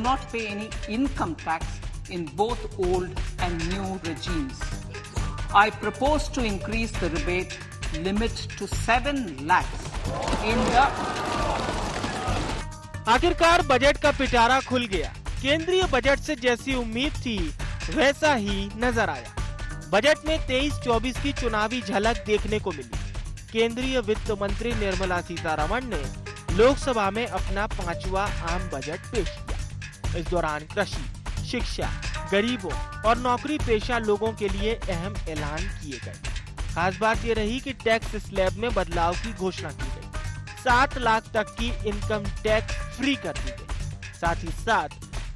not pay any income tax in both old and new regimes. I propose to increase the rebate limit to 7 lakhs in the... आखिरकार budget का पिटारा खुल गया। केंद्रीय budget से जैसी उम्मीद थी वैसा ही नजर आया। बजट में 23-24 की चुनावी झलक देखने को मिली। केंद्रीय वित्त मंत्री निर्मला सीतारमण ने लोकसभा में अपना 5वां आम बजट पेश किया। इस दौरान कृषि, शिक्षा, गरीबों और नौकरी पेशा लोगों के लिए अहम ऐलान किए गए। खास बात ये रही कि टैक्स स्लैब में बदलाव की घोषणा की गई। 7 लाख तक की इनकम टैक्स फ्री कर दी गई। साथ ही साथ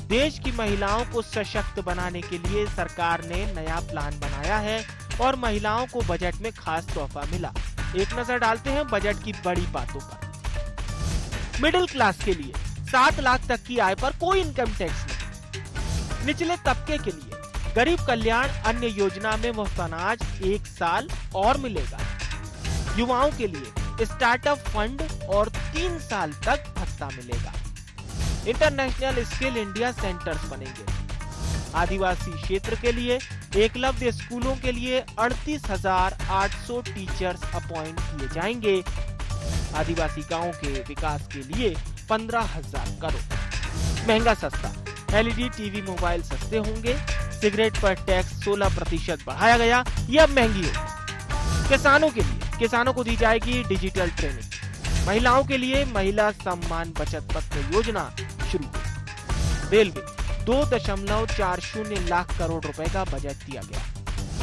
देश की महिलाओं को सशक्त बनाने के लिए सरकार ने नया प्लान बनाया है और महिलाओं को बजट में खास तोहफा मिला। एक नजर डालते हैं बजट की बड़ी बातों पर। मिडिल क्लास के लिए 7 लाख तक की आय पर कोई इनकम टैक्स नहीं। निचले तबके के लिए गरीब कल्याण अन्य योजना में मुफ्त अनाज 1 साल और मिलेगा। युवाओं के लिए स्टार्टअप फंड और 3 साल तक भत्ता मिलेगा। इंटरनेशनल स्किल इंडिया सेंटर्स बनेंगे। आदिवासी क्षेत्र के लिए एकलव्य स्कूलों के लिए 38,800 टीचर्स अपॉइंट किए जाएंगे। आदिवासी गांवों के विकास के लिए 15,000 करोड़। महंगा सस्ता, एलईडी टीवी मोबाइल सस्ते होंगे। सिगरेट पर टैक्स 16% बढ़ाया गया, यह अब महंगी होगी। किसानों को दी जाएगी डिजिटल ट्रेनिंग। महिलाओं के लिए महिला सम्मान बचत पत्र योजना शुरू। रेलवे 2.40 लाख करोड़ रुपए का बजट दिया गया।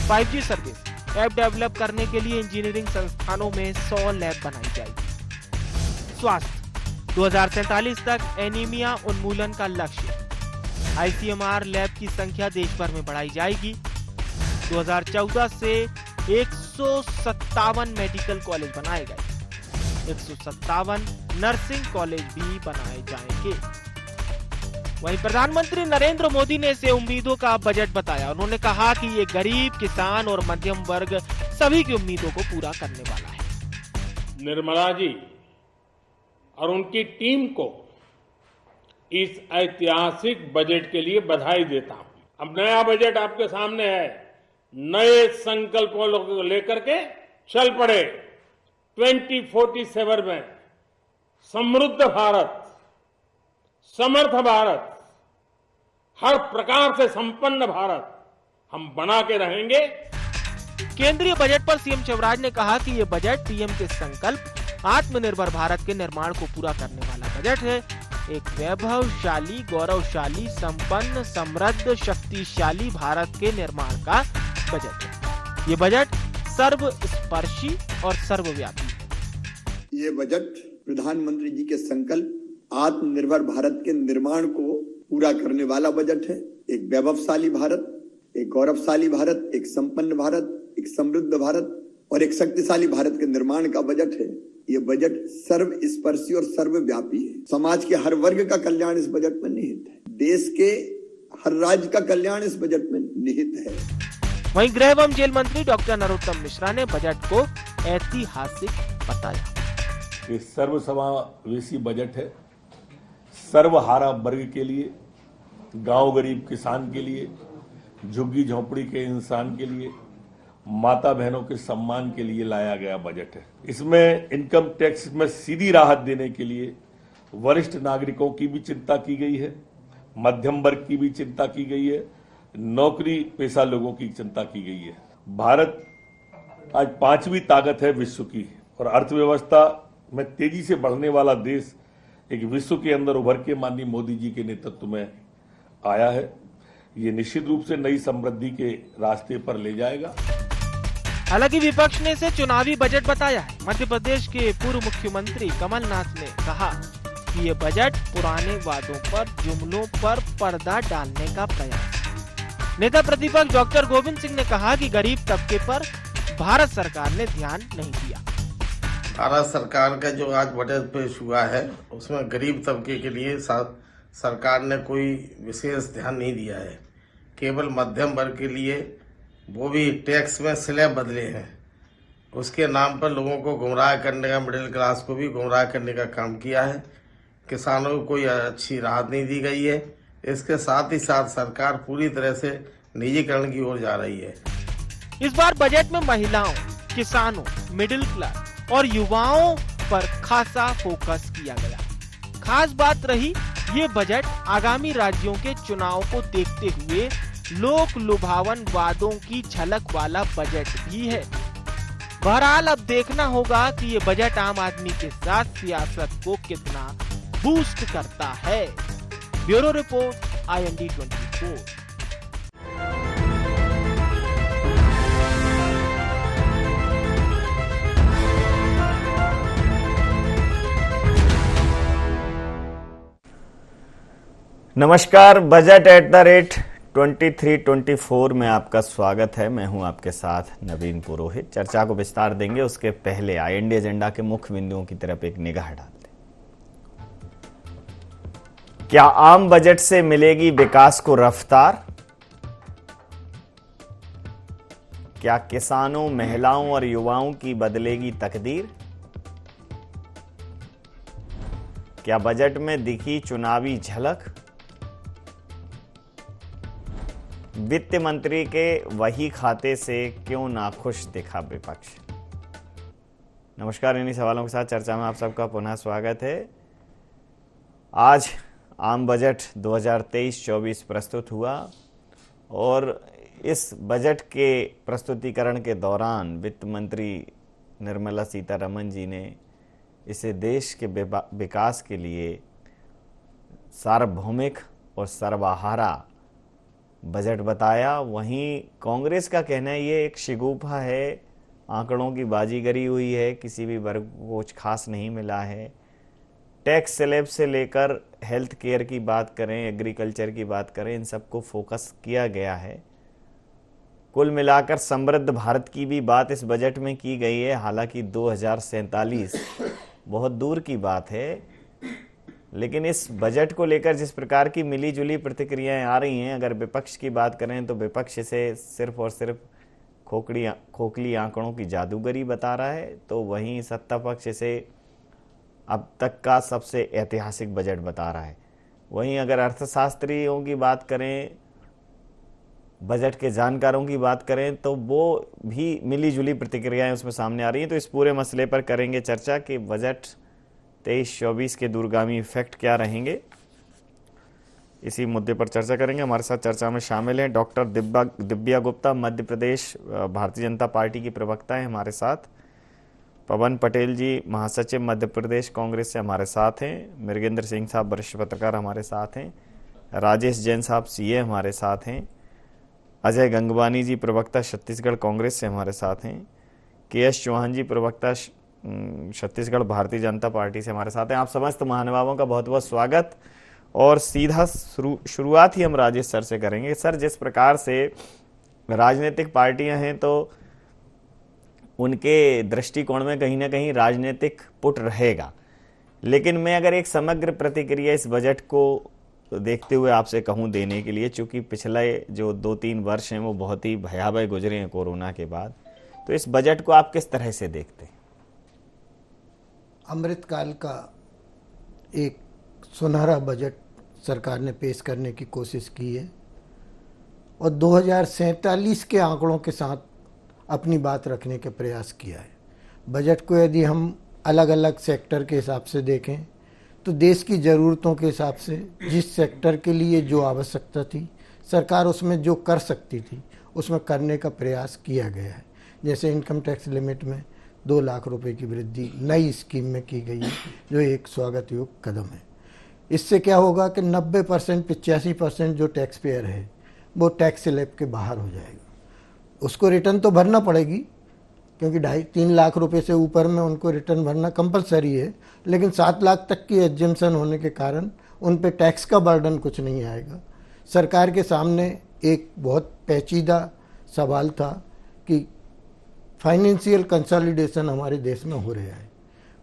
5G सर्विस ऐप डेवलप करने के लिए इंजीनियरिंग संस्थानों में 100 लैब बनाई जाएगी। स्वास्थ्य 2047 तक एनीमिया उन्मूलन का लक्ष्य। ICMR लैब की संख्या देश भर में बढ़ाई जाएगी। 2014 से 157 मेडिकल कॉलेज बनाए गए। 157 नर्सिंग कॉलेज भी बनाए जाएंगे। वहीं प्रधानमंत्री नरेंद्र मोदी ने इसे उम्मीदों का बजट बताया। उन्होंने कहा कि ये गरीब, किसान और मध्यम वर्ग सभी की उम्मीदों को पूरा करने वाला है। निर्मला जी और उनकी टीम को इस ऐतिहासिक बजट के लिए बधाई देता हूं। अब नया बजट आपके सामने है। नए संकल्पों को लेकर के चल पड़े। 2047 में समृद्ध भारत, समर्थ भारत, हर प्रकार से संपन्न भारत हम बना के रहेंगे। केंद्रीय बजट पर सीएम शिवराज ने कहा कि ये बजट पीएम के संकल्प आत्मनिर्भर भारत के निर्माण को पूरा करने वाला बजट है। एक वैभवशाली, गौरवशाली, संपन्न, समृद्ध, शक्तिशाली भारत के निर्माण का बजट है। ये बजट सर्वस्पर्शी और सर्वव्यापी है। ये बजट प्रधानमंत्री जी के संकल्प आत्मनिर्भर भारत के निर्माण को पूरा करने वाला बजट है। एक वैभवशाली भारत, एक गौरवशाली भारत, एक संपन्न भारत, एक समृद्ध भारत और एक शक्तिशाली भारत के निर्माण का बजट है। ये बजट सर्वस्पर्शी और सर्वव्यापी है। समाज के हर वर्ग का कल्याण इस बजट में निहित है। देश के हर राज्य का कल्याण इस बजट में निहित है। वहीं गृह एवं जेल मंत्री डॉक्टर नरोत्तम मिश्रा ने बजट को ऐतिहासिक बताया। ये सर्वसमावेशी बजट है। सर्वहारा वर्ग के लिए, गांव गरीब किसान के लिए, झुग्गी झोंपड़ी के इंसान के लिए, माता बहनों के सम्मान के लिए लाया गया बजट है। इसमें इनकम टैक्स में सीधी राहत देने के लिए वरिष्ठ नागरिकों की भी चिंता की गई है, मध्यम वर्ग की भी चिंता की गई है, नौकरी पेशा लोगों की चिंता की गई है। भारत आज 5वीं ताकत है विश्व की और अर्थव्यवस्था में तेजी से बढ़ने वाला देश एक विश्व के अंदर उभर के माननीय मोदी जी के नेतृत्व में आया है। ये निश्चित रूप से नई समृद्धि के रास्ते पर ले जाएगा। हालांकि विपक्ष ने इसे चुनावी बजट बताया है। मध्य प्रदेश के पूर्व मुख्यमंत्री कमलनाथ ने कहा कि ये बजट पुराने वादों पर, जुमलों पर पर्दा डालने का प्रयास है। नेता प्रतिपक्ष डॉक्टर गोविंद सिंह ने कहा कि गरीब तबके पर भारत सरकार ने ध्यान नहीं दिया। भारत सरकार का जो आज बजट पेश हुआ है उसमें गरीब तबके के लिए सरकार ने कोई विशेष ध्यान नहीं दिया है। केवल मध्यम वर्ग के लिए, वो भी टैक्स में स्लैब बदले हैं, उसके नाम पर लोगों को गुमराह करने का, मिडिल क्लास को भी गुमराह करने का काम किया है। किसानों को कोई अच्छी राहत नहीं दी गई है। इसके साथ ही साथ सरकार पूरी तरह से निजीकरण की ओर जा रही है। इस बार बजट में महिलाओं, किसानों, मिडिल क्लास और युवाओं पर खासा फोकस किया गया। खास बात रही ये बजट आगामी राज्यों के चुनाव को देखते हुए लोक लुभावन वादों की झलक वाला बजट भी है। बहरहाल अब देखना होगा कि ये बजट आम आदमी के साथ सियासत को कितना बूस्ट करता है। Bureau report, IND 24। नमस्कार, बजट @2324 में आपका स्वागत है। मैं हूं आपके साथ नवीन पुरोहित। चर्चा को विस्तार देंगे उसके पहले IND एजेंडा के मुख्य बिंदुओं की तरफ एक निगाह डालते हैं। क्या आम बजट से मिलेगी विकास को रफ्तार? क्या किसानों, महिलाओं और युवाओं की बदलेगी तकदीर? क्या बजट में दिखी चुनावी झलक? वित्त मंत्री के वही खाते से क्यों नाखुश दिखा विपक्ष? नमस्कार, इन्हीं सवालों के साथ चर्चा में आप सबका पुनः स्वागत है। आज आम बजट 2023-24 प्रस्तुत हुआ और इस बजट के प्रस्तुतिकरण के दौरान वित्त मंत्री निर्मला सीतारमण जी ने इसे देश के विकास के लिए सार्वभौमिक और सर्वहारा बजट बताया। वहीं कांग्रेस का कहना है ये एक शिगुफा है, आंकड़ों की बाजीगरी हुई है, किसी भी वर्ग को कुछ खास नहीं मिला है। टैक्स स्लैब से लेकर हेल्थ केयर की बात करें, एग्रीकल्चर की बात करें, इन सबको फोकस किया गया है। कुल मिलाकर समृद्ध भारत की भी बात इस बजट में की गई है। हालांकि 2047 बहुत दूर की बात है, लेकिन इस बजट को लेकर जिस प्रकार की मिली जुली प्रतिक्रियाएं आ रही हैं, अगर विपक्ष की बात करें तो विपक्ष इसे सिर्फ और सिर्फ खोखली आंकड़ों की जादूगरी बता रहा है, तो वहीं सत्ता पक्ष इसे अब तक का सबसे ऐतिहासिक बजट बता रहा है। वहीं अगर अर्थशास्त्रियों की बात करें, बजट के जानकारों की बात करें, तो वो भी मिली जुली प्रतिक्रियाएं उसमें सामने आ रही हैं। तो इस पूरे मसले पर करेंगे चर्चा कि बजट 23-24 के दूरगामी इफेक्ट क्या रहेंगे। इसी मुद्दे पर चर्चा करेंगे। हमारे साथ चर्चा में शामिल हैं डॉक्टर दिव्या गुप्ता, मध्य प्रदेश भारतीय जनता पार्टी की प्रवक्ता हैं हमारे साथ। पवन पटेल जी, महासचिव मध्य प्रदेश कांग्रेस से हमारे साथ हैं। मृगेंद्र सिंह साहब, वरिष्ठ पत्रकार हमारे साथ हैं। राजेश जैन साहब, CA हमारे साथ हैं। अजय गंगवानी जी, प्रवक्ता छत्तीसगढ़ कांग्रेस से हमारे साथ हैं। KS चौहान जी, प्रवक्ता छत्तीसगढ़ भारतीय जनता पार्टी से हमारे साथ हैं। आप समस्त महानुभावों का बहुत बहुत स्वागत। और सीधा शुरुआत ही हम राजेश सर से करेंगे। सर, जिस प्रकार से राजनीतिक पार्टियां हैं तो उनके दृष्टिकोण में कहीं ना कहीं राजनीतिक पुट रहेगा, लेकिन मैं अगर एक समग्र प्रतिक्रिया इस बजट को देखते हुए आपसे कहूं देने के लिए, चूंकि पिछले जो 2-3 वर्ष हैं वो बहुत ही भयावह गुजरे हैं कोरोना के बाद, तो इस बजट को आप किस तरह से देखते हैं? अमृतकाल का एक सुनहरा बजट सरकार ने पेश करने की कोशिश की है और 2047 के आंकड़ों के साथ अपनी बात रखने के प्रयास किया है। बजट को यदि हम अलग अलग सेक्टर के हिसाब से देखें तो देश की ज़रूरतों के हिसाब से जिस सेक्टर के लिए जो आवश्यकता थी, सरकार उसमें जो कर सकती थी उसमें करने का प्रयास किया गया है। जैसे इनकम टैक्स लिमिट में 2 लाख रुपए की वृद्धि नई स्कीम में की गई है, जो एक स्वागत योग्य कदम है। इससे क्या होगा कि 90% 85% जो टैक्स पेयर है वो टैक्स स्लैब के बाहर हो जाएगा। उसको रिटर्न तो भरना पड़ेगी, क्योंकि 2.5-3 लाख रुपए से ऊपर में उनको रिटर्न भरना कंपलसरी है, लेकिन 7 लाख तक की एग्जेम्पशन होने के कारण उन पे टैक्स का बर्डन कुछ नहीं आएगा। सरकार के सामने एक बहुत पेचीदा सवाल था कि फाइनेंशियल कंसोलिडेशन हमारे देश में हो रहा है।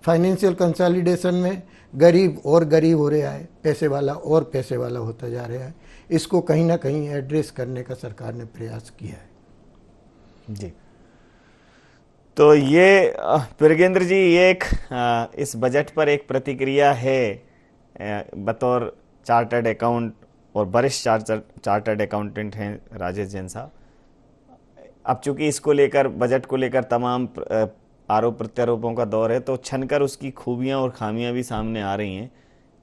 फाइनेंशियल कंसोलिडेशन में गरीब और गरीब हो रहा है, पैसे वाला और पैसे वाला होता जा रहा है। इसको कहीं ना कहीं एड्रेस करने का सरकार ने प्रयास किया है। जी, तो ये मृगेंद्र जी, ये एक इस बजट पर एक प्रतिक्रिया है बतौर चार्टर्ड अकाउंट और वरिष्ठ चार्टर्ड अकाउंटेंट हैं राजेश जैन साहब। अब चूंकि इसको लेकर, बजट को लेकर तमाम आरोप प्रत्यारोपों का दौर है, तो छनकर उसकी खूबियां और खामियां भी सामने आ रही हैं,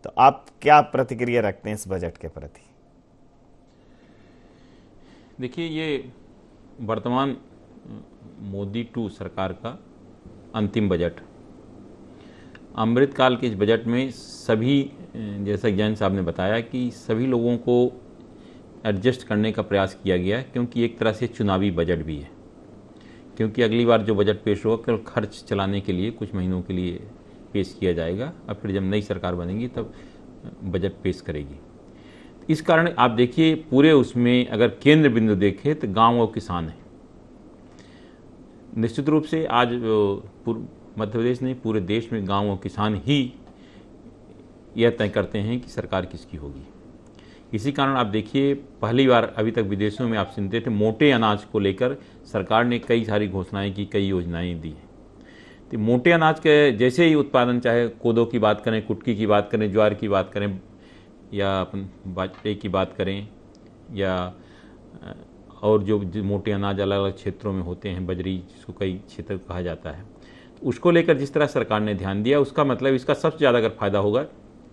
तो आप क्या प्रतिक्रिया रखते हैं इस बजट के प्रति? देखिए, ये वर्तमान मोदी 2 सरकार का अंतिम बजट, अमृतकाल के इस बजट में सभी, जैसा जैन साहब ने बताया, कि सभी लोगों को एडजस्ट करने का प्रयास किया गया है, क्योंकि एक तरह से चुनावी बजट भी है। क्योंकि अगली बार जो बजट पेश होगा केवल खर्च चलाने के लिए कुछ महीनों के लिए पेश किया जाएगा, और फिर जब नई सरकार बनेगी तब बजट पेश करेगी। इस कारण आप देखिए, पूरे उसमें अगर केंद्र बिंदु देखें तो गांव और किसान है। निश्चित रूप से आज मध्य प्रदेश नहीं, पूरे देश में गांव और किसान ही यह तय करते हैं कि सरकार किसकी होगी। इसी कारण आप देखिए, पहली बार अभी तक विदेशों में आप सुनते थे, मोटे अनाज को लेकर सरकार ने कई सारी घोषणाएं की, कई योजनाएं दी हैं। तो मोटे अनाज के जैसे ही उत्पादन, चाहे कोदो की बात करें, कुटकी की बात करें, ज्वार की बात करें, या अपन बाजरे की बात करें, या और जो मोटे अनाज अलग अलग क्षेत्रों में होते हैं, बजरी जिसको कई क्षेत्र कहा जाता है, तो उसको लेकर जिस तरह सरकार ने ध्यान दिया, उसका मतलब इसका सबसे ज़्यादा अगर फायदा होगा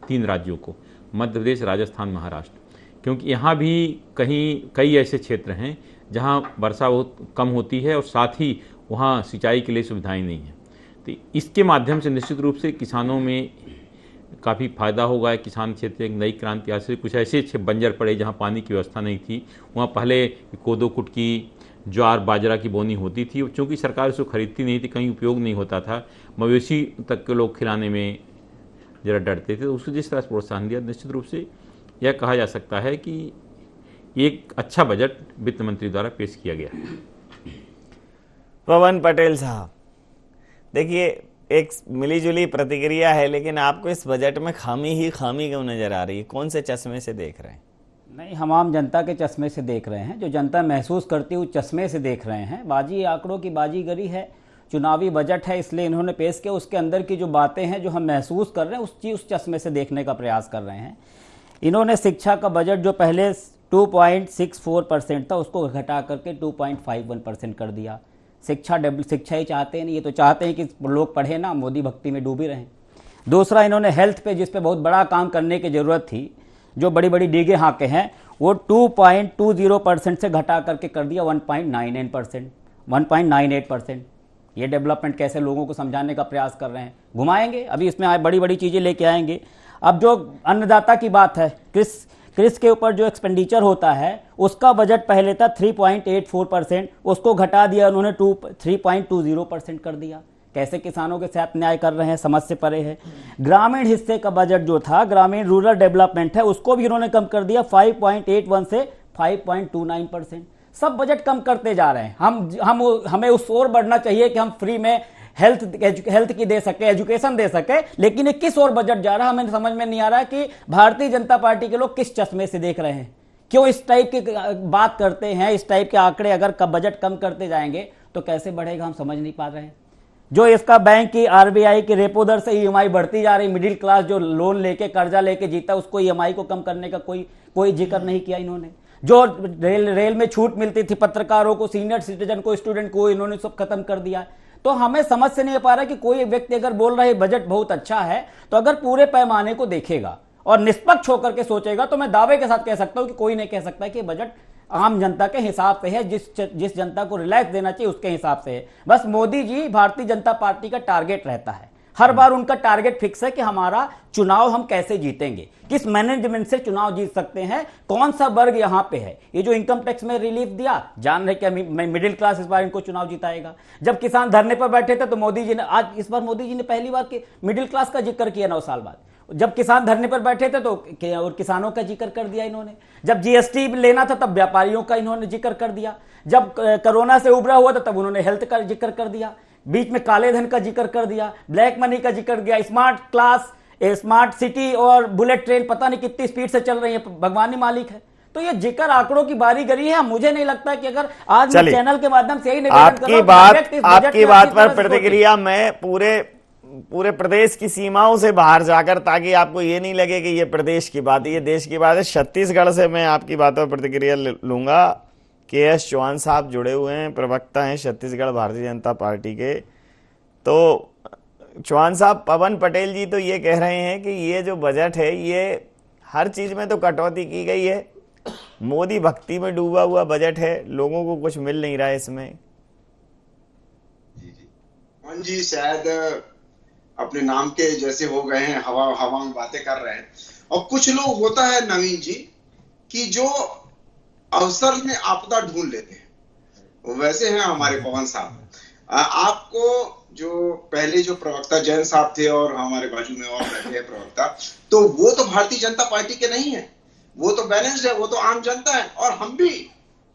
3 राज्यों को, मध्य प्रदेश, राजस्थान, महाराष्ट्र। क्योंकि यहाँ भी कई ऐसे क्षेत्र हैं जहाँ वर्षा बहुत कम होती है और साथ ही वहाँ सिंचाई के लिए सुविधाएं नहीं हैं। तो इसके माध्यम से निश्चित रूप से किसानों में काफ़ी फायदा होगा। किसान क्षेत्र एक नई क्रांति आ, कुछ ऐसे बंजर पड़े जहाँ पानी की व्यवस्था नहीं थी, वहाँ पहले कोदो, कुटकी, ज्वार, बाजरा की बोनी होती थी। चूँकि सरकार उसको खरीदती नहीं थी, कहीं उपयोग नहीं होता था, मवेशी तक के लोग खिलाने में जरा डरते थे, तो उसको जिस तरह से प्रोत्साहन दिया, निश्चित रूप से यह कहा जा सकता है कि एक अच्छा बजट वित्त मंत्री द्वारा पेश किया गया है। पवन पटेल साहब, देखिए एक मिलीजुली प्रतिक्रिया है, लेकिन आपको इस बजट में खामी ही खामी क्यों नजर आ रही है? कौन से चश्मे से देख रहे हैं? नहीं, हम आम जनता के चश्मे से देख रहे हैं, जो जनता महसूस करती है उस चश्मे से देख रहे हैं। बाजी आंकड़ों की बाजीगरी है, चुनावी बजट है, इसलिए इन्होंने पेश किया। उसके अंदर की जो बातें हैं जो हम महसूस कर रहे हैं, उस चश्मे से देखने का प्रयास कर रहे हैं। इन्होंने शिक्षा का बजट जो पहले 2.64% था, उसको घटा करके 2.51% कर दिया। शिक्षा ही चाहते नहीं, ये तो चाहते हैं कि लोग पढ़े ना, मोदी भक्ति में डूबे रहें। दूसरा, इन्होंने हेल्थ पे, जिस पे बहुत बड़ा काम करने की ज़रूरत थी, जो बड़ी बड़ी डीगे हाँके हैं, वो 2.20% से घटा करके कर दिया 1.98%। ये डेवलपमेंट कैसे लोगों को समझाने का प्रयास कर रहे हैं, घुमाएंगे। अभी इसमें बड़ी बड़ी चीज़ें लेके आएंगे। अब जो अन्नदाता की बात है, कृषि के ऊपर जो एक्सपेंडिचर होता है, उसका बजट पहले था 3.84%, उसको घटा दिया उन्होंने 3.20% कर दिया। कैसे किसानों के साथ न्याय कर रहे हैं, समझ से परे है। ग्रामीण हिस्से का बजट जो था, ग्रामीण रूरल डेवलपमेंट है, उसको भी उन्होंने कम कर दिया 5.81 से 5.29%। सब बजट कम करते जा रहे हैं। हमें उस ओर बढ़ना चाहिए कि हम फ्री में हेल्थ की दे सके, एजुकेशन दे सके, लेकिन ये किस ओर बजट जा रहा है हमें समझ में नहीं आ रहा है कि भारतीय जनता पार्टी के लोग किस चश्मे से देख रहे हैं, क्यों इस टाइप की बात करते हैं। इस टाइप के आंकड़े अगर बजट कम करते जाएंगे तो कैसे बढ़ेगा, हम समझ नहीं पा रहे हैं। जो इसका बैंक की, आरबीआई की रेपो दर से ईएमआई बढ़ती जा रही, मिडिल क्लास जो लोन लेके, कर्जा लेके जीता, उसको ईएमआई को कम करने का कोई जिक्र नहीं किया इन्होंने। जो रेल में छूट मिलती थी पत्रकारों को, सीनियर सिटीजन को, स्टूडेंट को, इन्होंने सब खत्म कर दिया। तो हमें समझ से नहीं पा रहा कि कोई व्यक्ति अगर बोल रहा है बजट बहुत अच्छा है, तो अगर पूरे पैमाने को देखेगा और निष्पक्ष होकर के सोचेगा, तो मैं दावे के साथ कह सकता हूं कि कोई नहीं कह सकता कि बजट आम जनता के हिसाब से है, जिस जनता को रिलैक्स देना चाहिए उसके हिसाब से है। बस मोदी जी, भारतीय जनता पार्टी का टारगेट रहता है, हर बार उनका टारगेट फिक्स है कि हमारा चुनाव हम कैसे जीतेंगे, किस मैनेजमेंट से चुनाव जीत सकते हैं, कौन सा वर्ग यहां पे है। ये जो इनकम टैक्स में रिलीफ दिया, जान रहे क्या मिडिल क्लास इस बार इनको चुनाव जिताएगा। जब किसान धरने पर बैठे थे तो मोदी जी ने, आज इस बार मोदी जी ने पहली बार मिडिल क्लास का जिक्र किया 9 साल बाद। जब किसान धरने पर बैठे थे तो और किसानों का जिक्र कर दिया इन्होंने। जब जीएसटी लेना था तब व्यापारियों का इन्होंने जिक्र कर दिया। जब कोरोना से उभरा हुआ था तब उन्होंने हेल्थ का जिक्र कर दिया। बीच में काले धन का जिक्र कर दिया, ब्लैक मनी का जिक्र दिया, स्मार्ट क्लास, स्मार्ट सिटी और बुलेट ट्रेन पता नहीं कितनी स्पीड से चल रही है, भगवान ही मालिक है। तो ये जिक्र आंकड़ों की बारीगरी है। मुझे नहीं लगता कि अगर आज मैं चैनल के माध्यम से यही आपकी बात पर प्रतिक्रिया मैं पूरे पूरे प्रदेश की सीमाओं से बाहर जाकर, ताकि आपको ये नहीं लगे कि ये प्रदेश की बात है, ये देश की बात है। छत्तीसगढ़ से मैं आपकी बातों पर प्रतिक्रिया लूंगा। के.एस. चौहान साहब जुड़े हुए हैं, प्रवक्ता हैं छत्तीसगढ़ भारतीय जनता पार्टी के। तो चौहान साहब, पवन पटेल जी तो ये कह रहे हैं कि ये जो बजट है ये हर चीज में तो कटौती की गई है, मोदी भक्ति में डूबा हुआ बजट है, लोगों को कुछ मिल नहीं रहा है इसमें। जी शायद अपने नाम के जैसे हो गए हैं, हवा में बातें कर रहे हैं। और कुछ लोग होता है नवीन जी कि जो अवसर में आपदा ढूंढ लेते हैं, वैसे हैं हमारे पवन साहब। आपको जो पहले जो प्रवक्ता जैन साहब थे और हमारे बाजू में और बैठे हैं प्रवक्ता, तो वो तो भारतीय जनता पार्टी के नहीं है, वो तो बैलेंस्ड है, वो तो आम जनता है। और हम भी,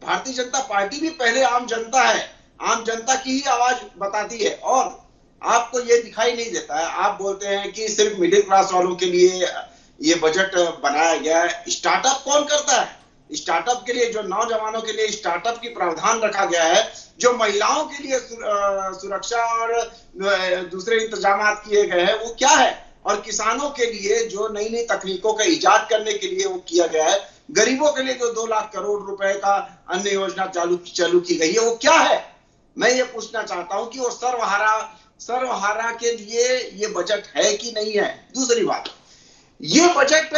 भारतीय जनता पार्टी भी पहले आम जनता है, आम जनता की ही आवाज बताती है। और आपको ये दिखाई नहीं देता है, आप बोलते हैं कि सिर्फ मिडिल क्लास वालों के लिए ये बजट बनाया गया है। स्टार्टअप कौन करता है? स्टार्टअप के लिए, जो नौजवानों के लिए स्टार्टअप की प्रावधान रखा गया है, जो महिलाओं के लिए सुरक्षा और दूसरे इंतजाम किए गए हैं, वो क्या है? और किसानों के लिए जो नई नई तकनीकों का इजाद करने के लिए वो किया गया है, गरीबों के लिए जो 2 लाख करोड़ रुपए का अन्य योजना चालू की गई है, वो क्या है? मैं ये पूछना चाहता हूं कि वो सर्वहारा के लिए ये बजट है कि नहीं है। दूसरी बात, ये बजट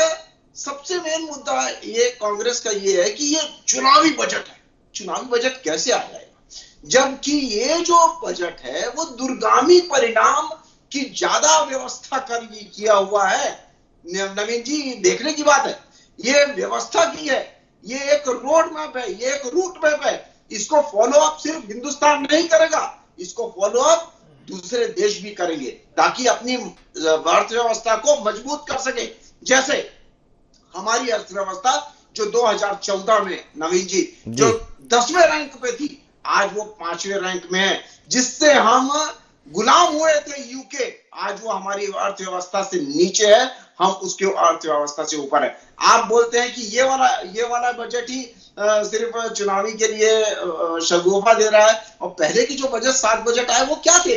सबसे मेन मुद्दा ये कांग्रेस का ये है कि ये चुनावी बजट है। चुनावी बजट कैसे आ जाएगा, जबकि ये जो बजट है वो दूरगामी परिणाम की ज्यादा व्यवस्था किया हुआ है। नवीन जी, देखने की बात है, ये व्यवस्था की है, ये एक रोड मैप है, ये एक रूट मैप है। इसको फॉलो अप सिर्फ हिंदुस्तान नहीं करेगा, इसको फॉलो अप दूसरे देश भी करेंगे, ताकि अपनी अर्थव्यवस्था को मजबूत कर सके। जैसे हमारी अर्थव्यवस्था जो 2014 में नवीन जी जो 10वें रैंक पे थी, आज वो 5वें रैंक में है। जिससे हम गुलाम हुए थे यूके, आज वो हमारी अर्थव्यवस्था से नीचे है, हम उसके अर्थव्यवस्था से ऊपर है। आप बोलते हैं कि ये वाला बजट ही सिर्फ चुनावी के लिए शगुफा दे रहा है। और पहले की जो 7 बजट आए वो क्या थे?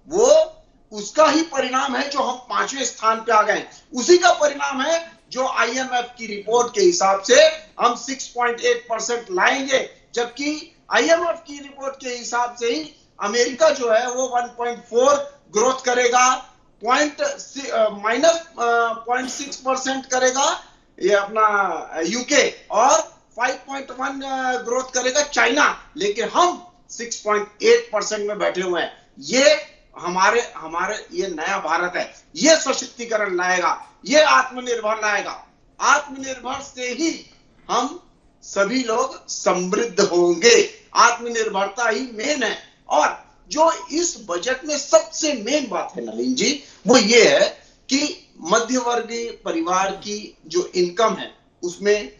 वो उसका ही परिणाम है जो हम 5वें स्थान पे आ गए। उसी का परिणाम है जो IMF की रिपोर्ट के हिसाब से हम 6.8% लाएंगे, जबकि IMF की रिपोर्ट के हिसाब से ही अमेरिका जो है वो 1.4 ग्रोथ करेगा, -0.6% करेगा ये अपना यूके, और 5.1 ग्रोथ करेगा चाइना। लेकिन हम 6.8% में बैठे हुए हैं। ये हमारे ये नया भारत है, ये सशक्तिकरण लाएगा, ये आत्मनिर्भर लाएगा। आत्मनिर्भर से ही हम सभी लोग समृद्ध होंगे। आत्मनिर्भरता ही मेन है। और जो इस बजट में सबसे मेन बात है नवीन जी, वो ये है कि मध्यवर्गीय परिवार की जो इनकम है उसमें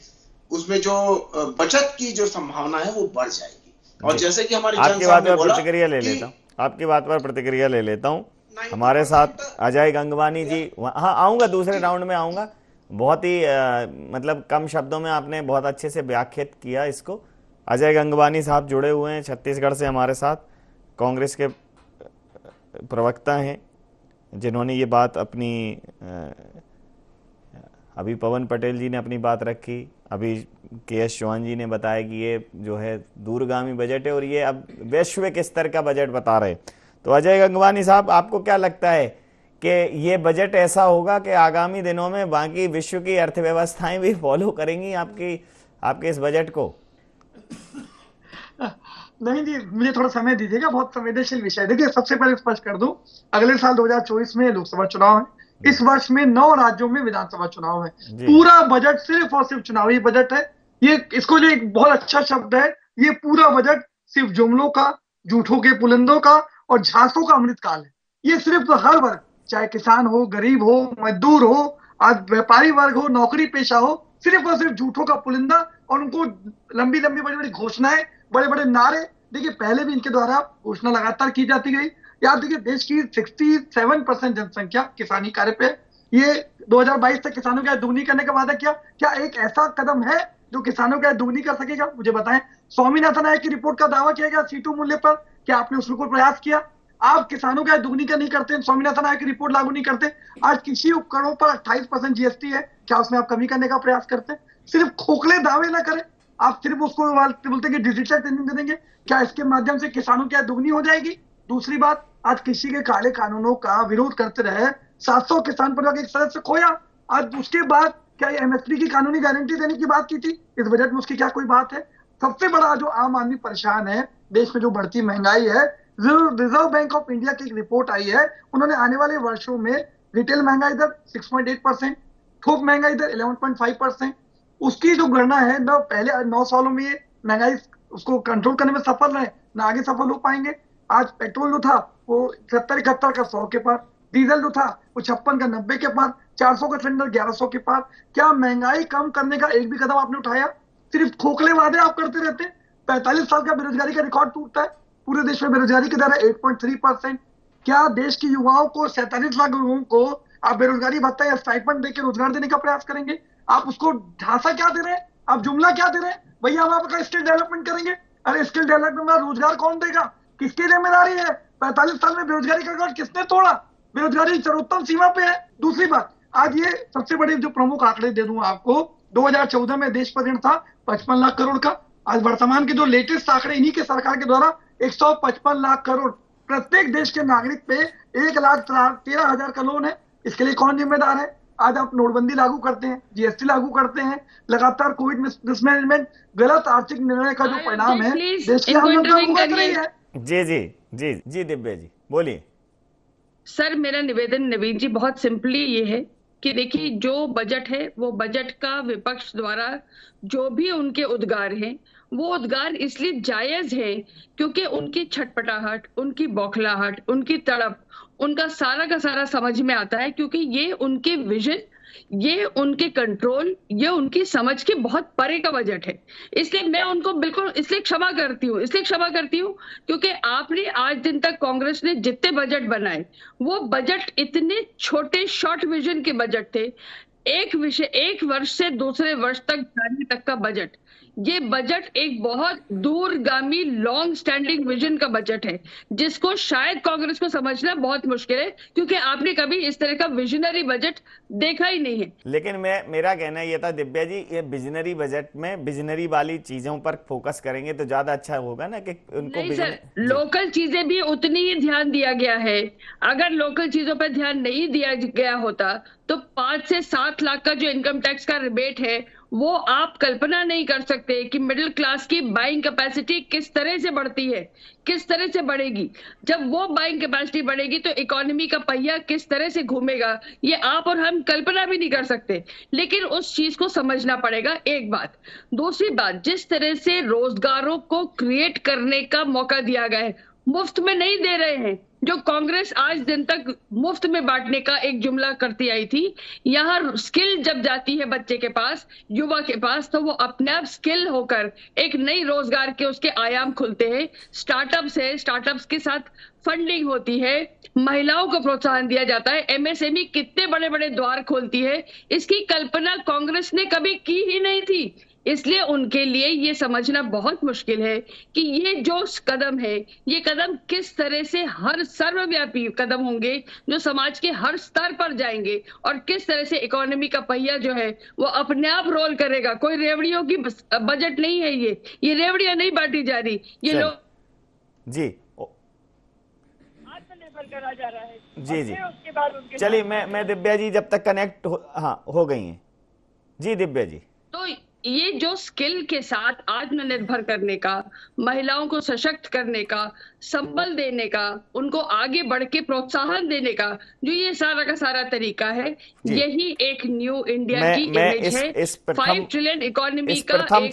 जो बचत की जो संभावना है वो बढ़ जाएगी। और जैसे कि हमारे आपकी बात पर प्रतिक्रिया ले लेता हूँ, आपकी बात पर प्रतिक्रिया ले लेता हूँ। हमारे साथ अजय गंगवानी जी, हाँ आऊंगा, दूसरे राउंड में आऊंगा। बहुत ही मतलब कम शब्दों में आपने बहुत अच्छे से व्याख्यात किया इसको। अजय गंगवानी साहब जुड़े हुए हैं छत्तीसगढ़ से हमारे साथ, कांग्रेस के प्रवक्ता हैं, जिन्होंने ये बात अपनी अभी पवन पटेल जी ने अपनी बात रखी, अभी के.एस. चौहान जी ने बताया कि ये जो है दूरगामी बजट है और ये अब वैश्विक स्तर का बजट बता रहे। तो अजय गंगवानी साहब, आपको क्या लगता है कि ये बजट ऐसा होगा कि आगामी दिनों में बाकी विश्व की अर्थव्यवस्थाएं भी फॉलो करेंगी आपके इस बजट को? नहीं जी, मुझे थोड़ा समय दीजिएगा, बहुत संवेदनशील विषय। देखिए, सबसे पहले स्पष्ट कर दूं, अगले साल 2024 में लोकसभा चुनाव है। इस वर्ष में 9 राज्यों में विधानसभा चुनाव है। पूरा बजट सिर्फ और सिर्फ चुनावी बजट है। ये इसको जो एक बहुत अच्छा शब्द है, ये पूरा बजट सिर्फ जुमलों का, झूठों के पुलंदों का और झांसों का अमृतकाल है। ये सिर्फ हर वर्ग, चाहे किसान हो, गरीब हो, मजदूर हो, आज व्यापारी वर्ग हो, नौकरी पेशा हो, सिर्फ और सिर्फ झूठों का पुलिंदा और उनको लंबी लंबी बड़ी बड़ी घोषणाएं, बड़े बड़े नारे। देखिए, पहले भी इनके द्वारा घोषणा लगातार की जाती गई। याद देखिए, देश की 67% जनसंख्या किसानी कार्य पे। ये 2022 तक किसानों की आय दुगनी करने का वादा किया। क्या एक ऐसा कदम है जो किसानों की आय दुगनी कर सकेगा? मुझे बताएं। स्वामीनाथन आयोग की रिपोर्ट का दावा किया गया C2 मूल्य पर, क्या आपने उसको प्रयास किया? आप किसानों का दुगनी का नहीं करते, स्वामीनाथन आयोग की रिपोर्ट लागू नहीं करते। आज कृषि उपकरणों पर 28% जीएसटी है, क्या उसमें आप कमी करने का प्रयास करते? सिर्फ खोखले दावे ना करें, आप सिर्फ उसको बोलते कि डिजिटल ट्रेनिंग दे देंगे, क्या इसके माध्यम से किसानों की आय दुगनी हो जाएगी? दूसरी बात, आज कृषि के काले कानूनों का विरोध करते रहे, 700 किसान परिवार के एक सदस्य खोया। आज उसके बाद क्या एमएसपी की कानूनी गारंटी देने की बात की थी? इस बजट में उसकी क्या कोई बात है? सबसे बड़ा जो आम आदमी परेशान है, देश में जो बढ़ती महंगाई है, रिजर्व बैंक ऑफ इंडिया की एक रिपोर्ट आई है, उन्होंने आने वाले वर्षों में रिटेल महंगाई दर 6.8%, थोक महंगाई दर 11.5%, उसकी जो गणना है न पहले 9 सालों में ये महंगाई उसको कंट्रोल करने में सफल रहे, ना आगे सफल हो पाएंगे। आज पेट्रोल जो था वो 71 का 100 के पार, डीजल जो था वो 56 का 90 के पार, 400 का सिलेंडर 1100 के पार। क्या महंगाई कम करने का एक भी कदम आपने उठाया? सिर्फ खोखले वादे आप करते रहते। 45 साल का बेरोजगारी का रिकॉर्ड टूटता है, पूरे देश में बेरोजगारी की दर है 8.3%। क्या देश के युवाओं को 47 लाख लोगों को आप बेरोजगारी भत्ता या स्टाइपेंड देकर रोजगार देने का प्रयास करेंगे? आप उसको ढांचा क्या दे रहे हैं? आप जुमला क्या दे रहे हैं? भैया हम आपका स्किल डेवलपमेंट करेंगे। अरे स्किल डेवलपमेंट में रोजगार कौन देगा? किसकी जिम्मेदारी है? 45 साल में बेरोजगारी का रिकॉर्ड किसने तोड़ा? बेरोजगारी सर्वोत्तम सीमा पे है। दूसरी बात, आज ये सबसे बड़े जो प्रमुख आंकड़े दे दूं आपको, 2014 में देश पर ऋण था 55 लाख करोड़ का। आज वर्तमान के जो लेटेस्ट आंकड़े इन्हीं के सरकार के द्वारा 155 लाख करोड़। प्रत्येक देश के नागरिक पे 1,13,000 का लोन है। इसके लिए कौन जिम्मेदार है? आज आप नोटबंदी लागू करते हैं, जीएसटी लागू करते हैं, लगातार कोविड मिसमैनेजमेंट, गलत आर्थिक निर्णय का जो परिणाम है देश की आमदनी भुगत रही है। जी जी जी जी दिव्या जी बोलिए। सर मेरा निवेदन नवीन जी बहुत सिंपली ये है कि देखिए जो बजट है वो बजट का विपक्ष द्वारा जो भी उनके उद्गार हैं वो उद्गार इसलिए जायज है क्योंकि उनकी छटपटाहट, उनकी बौखलाहट, उनकी तड़प, उनका सारा का सारा समझ में आता है क्योंकि ये उनके विजन, ये उनके कंट्रोल, ये उनकी समझ के बहुत परे का बजट है। इसलिए मैं उनको बिल्कुल इसलिए क्षमा करती हूँ क्योंकि आपने आज दिन तक कांग्रेस ने जितने बजट बनाए वो बजट इतने छोटे शॉर्ट विजन के बजट थे। एक वर्ष से दूसरे वर्ष तक जाने तक का बजट, ये बजट एक बहुत दूरगामी लॉन्ग स्टैंडिंग विजन का बजट है जिसको शायद कांग्रेस को समझना बहुत मुश्किल है क्योंकि आपने कभी इस तरह का विजनरी बजट देखा ही नहीं है। लेकिन मेरा कहना ये था दिव्या जी, ये विजनरी बजट में विजनरी वाली चीजों पर फोकस करेंगे तो ज्यादा अच्छा होगा ना कि उनको नहीं सर, लोकल चीजें भी उतनी ही ध्यान दिया गया है। अगर लोकल चीजों पर ध्यान नहीं दिया गया होता तो 5 से 7 लाख का जो इनकम टैक्स का रिबेट है वो आप कल्पना नहीं कर सकते कि मिडिल क्लास की बाइंग कैपेसिटी किस तरह से बढ़ती है, किस तरह से बढ़ेगी। जब वो बाइंग कैपेसिटी बढ़ेगी तो इकोनॉमी का पहिया किस तरह से घूमेगा ये आप और हम कल्पना भी नहीं कर सकते। लेकिन उस चीज को समझना पड़ेगा, एक बात। दूसरी बात, जिस तरह से रोजगारों को क्रिएट करने का मौका दिया गया है, मुफ्त में नहीं दे रहे हैं। जो कांग्रेस आज दिन तक मुफ्त में बांटने का एक जुमला करती आई थी, यहाँ स्किल जब जाती है बच्चे के पास, युवा के पास, तो वो अपने आप स्किल होकर एक नई रोजगार के उसके आयाम खुलते हैं। स्टार्टअप्स है, स्टार्टअप्स के साथ फंडिंग होती है, महिलाओं को प्रोत्साहन दिया जाता है, एमएसएमई कितने बड़े बड़े द्वार खोलती है, इसकी कल्पना कांग्रेस ने कभी की ही नहीं थी। इसलिए उनके लिए ये समझना बहुत मुश्किल है कि ये जो कदम है, ये कदम किस तरह से हर सर्वव्यापी कदम होंगे जो समाज के हर स्तर पर जाएंगे और किस तरह से इकोनॉमी का पहिया जो है वो अपने आप रोल करेगा। कोई रेवड़ियों की बजट नहीं है, ये रेवड़ियां नहीं बांटी जा रही, ये लोग जी आत्मनिर्भर करा जा रहा है। जी जी चलिए, मैं दिव्या जी जब तक कनेक्ट हो गई हैं। जी दिव्या जी, तो ये जो स्किल के साथ आत्मनिर्भर करने का, महिलाओं को सशक्त करने का, संबल देने का, उनको आगे बढ़ के प्रोत्साहन देने का जो ये सारा का सारा तरीका है, यही एक न्यू इंडिया की इमेज है। 5 ट्रिलियन इकोनॉमी का प्रथम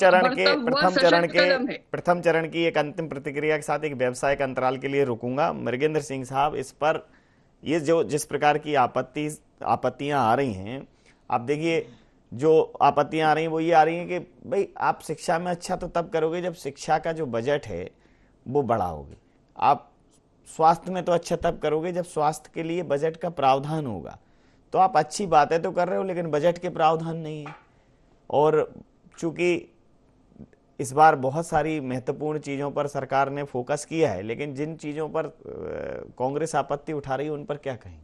चरण की एक अंतिम प्रतिक्रिया के साथ एक व्यावसायिक अंतराल के लिए रुकूंगा। मृगेंद्र सिंह साहब, इस पर ये जो जिस प्रकार की आपत्तियां आ रही हैं, आप देखिए जो आपत्तियां आ रही हैं वो ये आ रही हैं कि भाई आप शिक्षा में अच्छा तो तब करोगे जब शिक्षा का जो बजट है वो बढ़ाओगे, आप स्वास्थ्य में तो अच्छा तब करोगे जब स्वास्थ्य के लिए बजट का प्रावधान होगा। तो आप अच्छी बातें तो कर रहे हो लेकिन बजट के प्रावधान नहीं है। और चूंकि इस बार बहुत सारी महत्वपूर्ण चीज़ों पर सरकार ने फोकस किया है, लेकिन जिन चीज़ों पर कांग्रेस आपत्ति उठा रही है उन पर क्या कहें?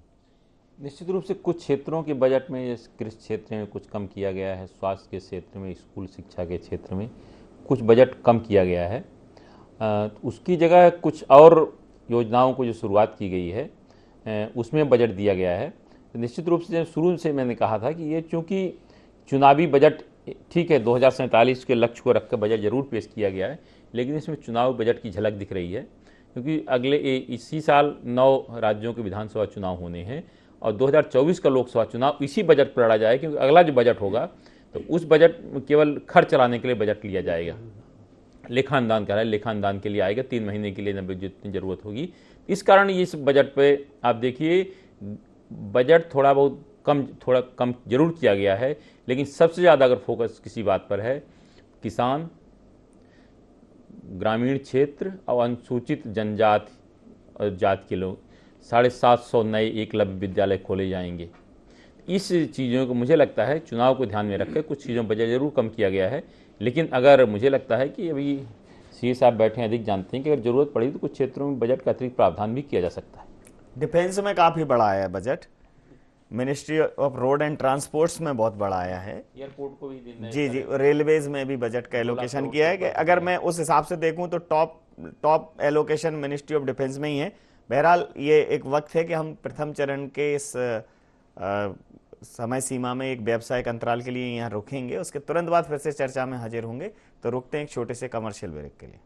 निश्चित रूप से कुछ क्षेत्रों के बजट में, जैसे कृषि क्षेत्र में कुछ कम किया गया है, स्वास्थ्य के क्षेत्र में, स्कूल शिक्षा के क्षेत्र में कुछ बजट कम किया गया है। उसकी जगह कुछ और योजनाओं को जो शुरुआत की गई है उसमें बजट दिया गया है। तो निश्चित रूप से शुरू से मैंने कहा था कि ये चूँकि चुनावी बजट ठीक है, 2047 के लक्ष्य को रखकर बजट जरूर पेश किया गया है, लेकिन इसमें चुनाव बजट की झलक दिख रही है, क्योंकि अगले इसी साल 9 राज्यों के विधानसभा चुनाव होने हैं और 2024 का लोकसभा चुनाव इसी बजट पर लड़ा जाए, क्योंकि अगला जो बजट होगा तो उस बजट में केवल खर्च चलाने के लिए बजट लिया जाएगा। लेखानुदान कह रहा है, लेखानुदान के लिए आएगा, 3 महीने के लिए जितनी जरूरत होगी। इस कारण इस बजट पे आप देखिए बजट थोड़ा कम जरूर किया गया है, लेकिन सबसे ज़्यादा अगर फोकस किसी बात पर है, किसान, ग्रामीण क्षेत्र और अनुसूचित जनजाति और जाति के लोग, 750 नए एकलव्य विद्यालय खोले जाएंगे। इस चीज़ों को मुझे लगता है चुनाव को ध्यान में रखकर कुछ चीज़ों बजट जरूर कम किया गया है, लेकिन अगर मुझे लगता है कि अभी सीए साहब बैठे हैं, अधिक जानते हैं कि अगर जरूरत पड़ी तो कुछ क्षेत्रों में बजट का अतिरिक्त प्रावधान भी किया जा सकता है। डिफेंस में काफ़ी बड़ा आया है budget, ministry of road and transports में बहुत बड़ा आया है, एयरपोर्ट को भी जी, रेलवेज में भी बजट का एलोकेशन किया है कि अगर मैं उस हिसाब से देखूं तो top allocation ministry of defence में ही है। बहरहाल ये एक वक्त है कि हम प्रथम चरण के इस समय सीमा में एक व्यावसायिक अंतराल के लिए यहाँ रुकेंगे, उसके तुरंत बाद फिर से चर्चा में हाजिर होंगे। तो रुकते हैं एक छोटे से कमर्शियल ब्रेक के लिए।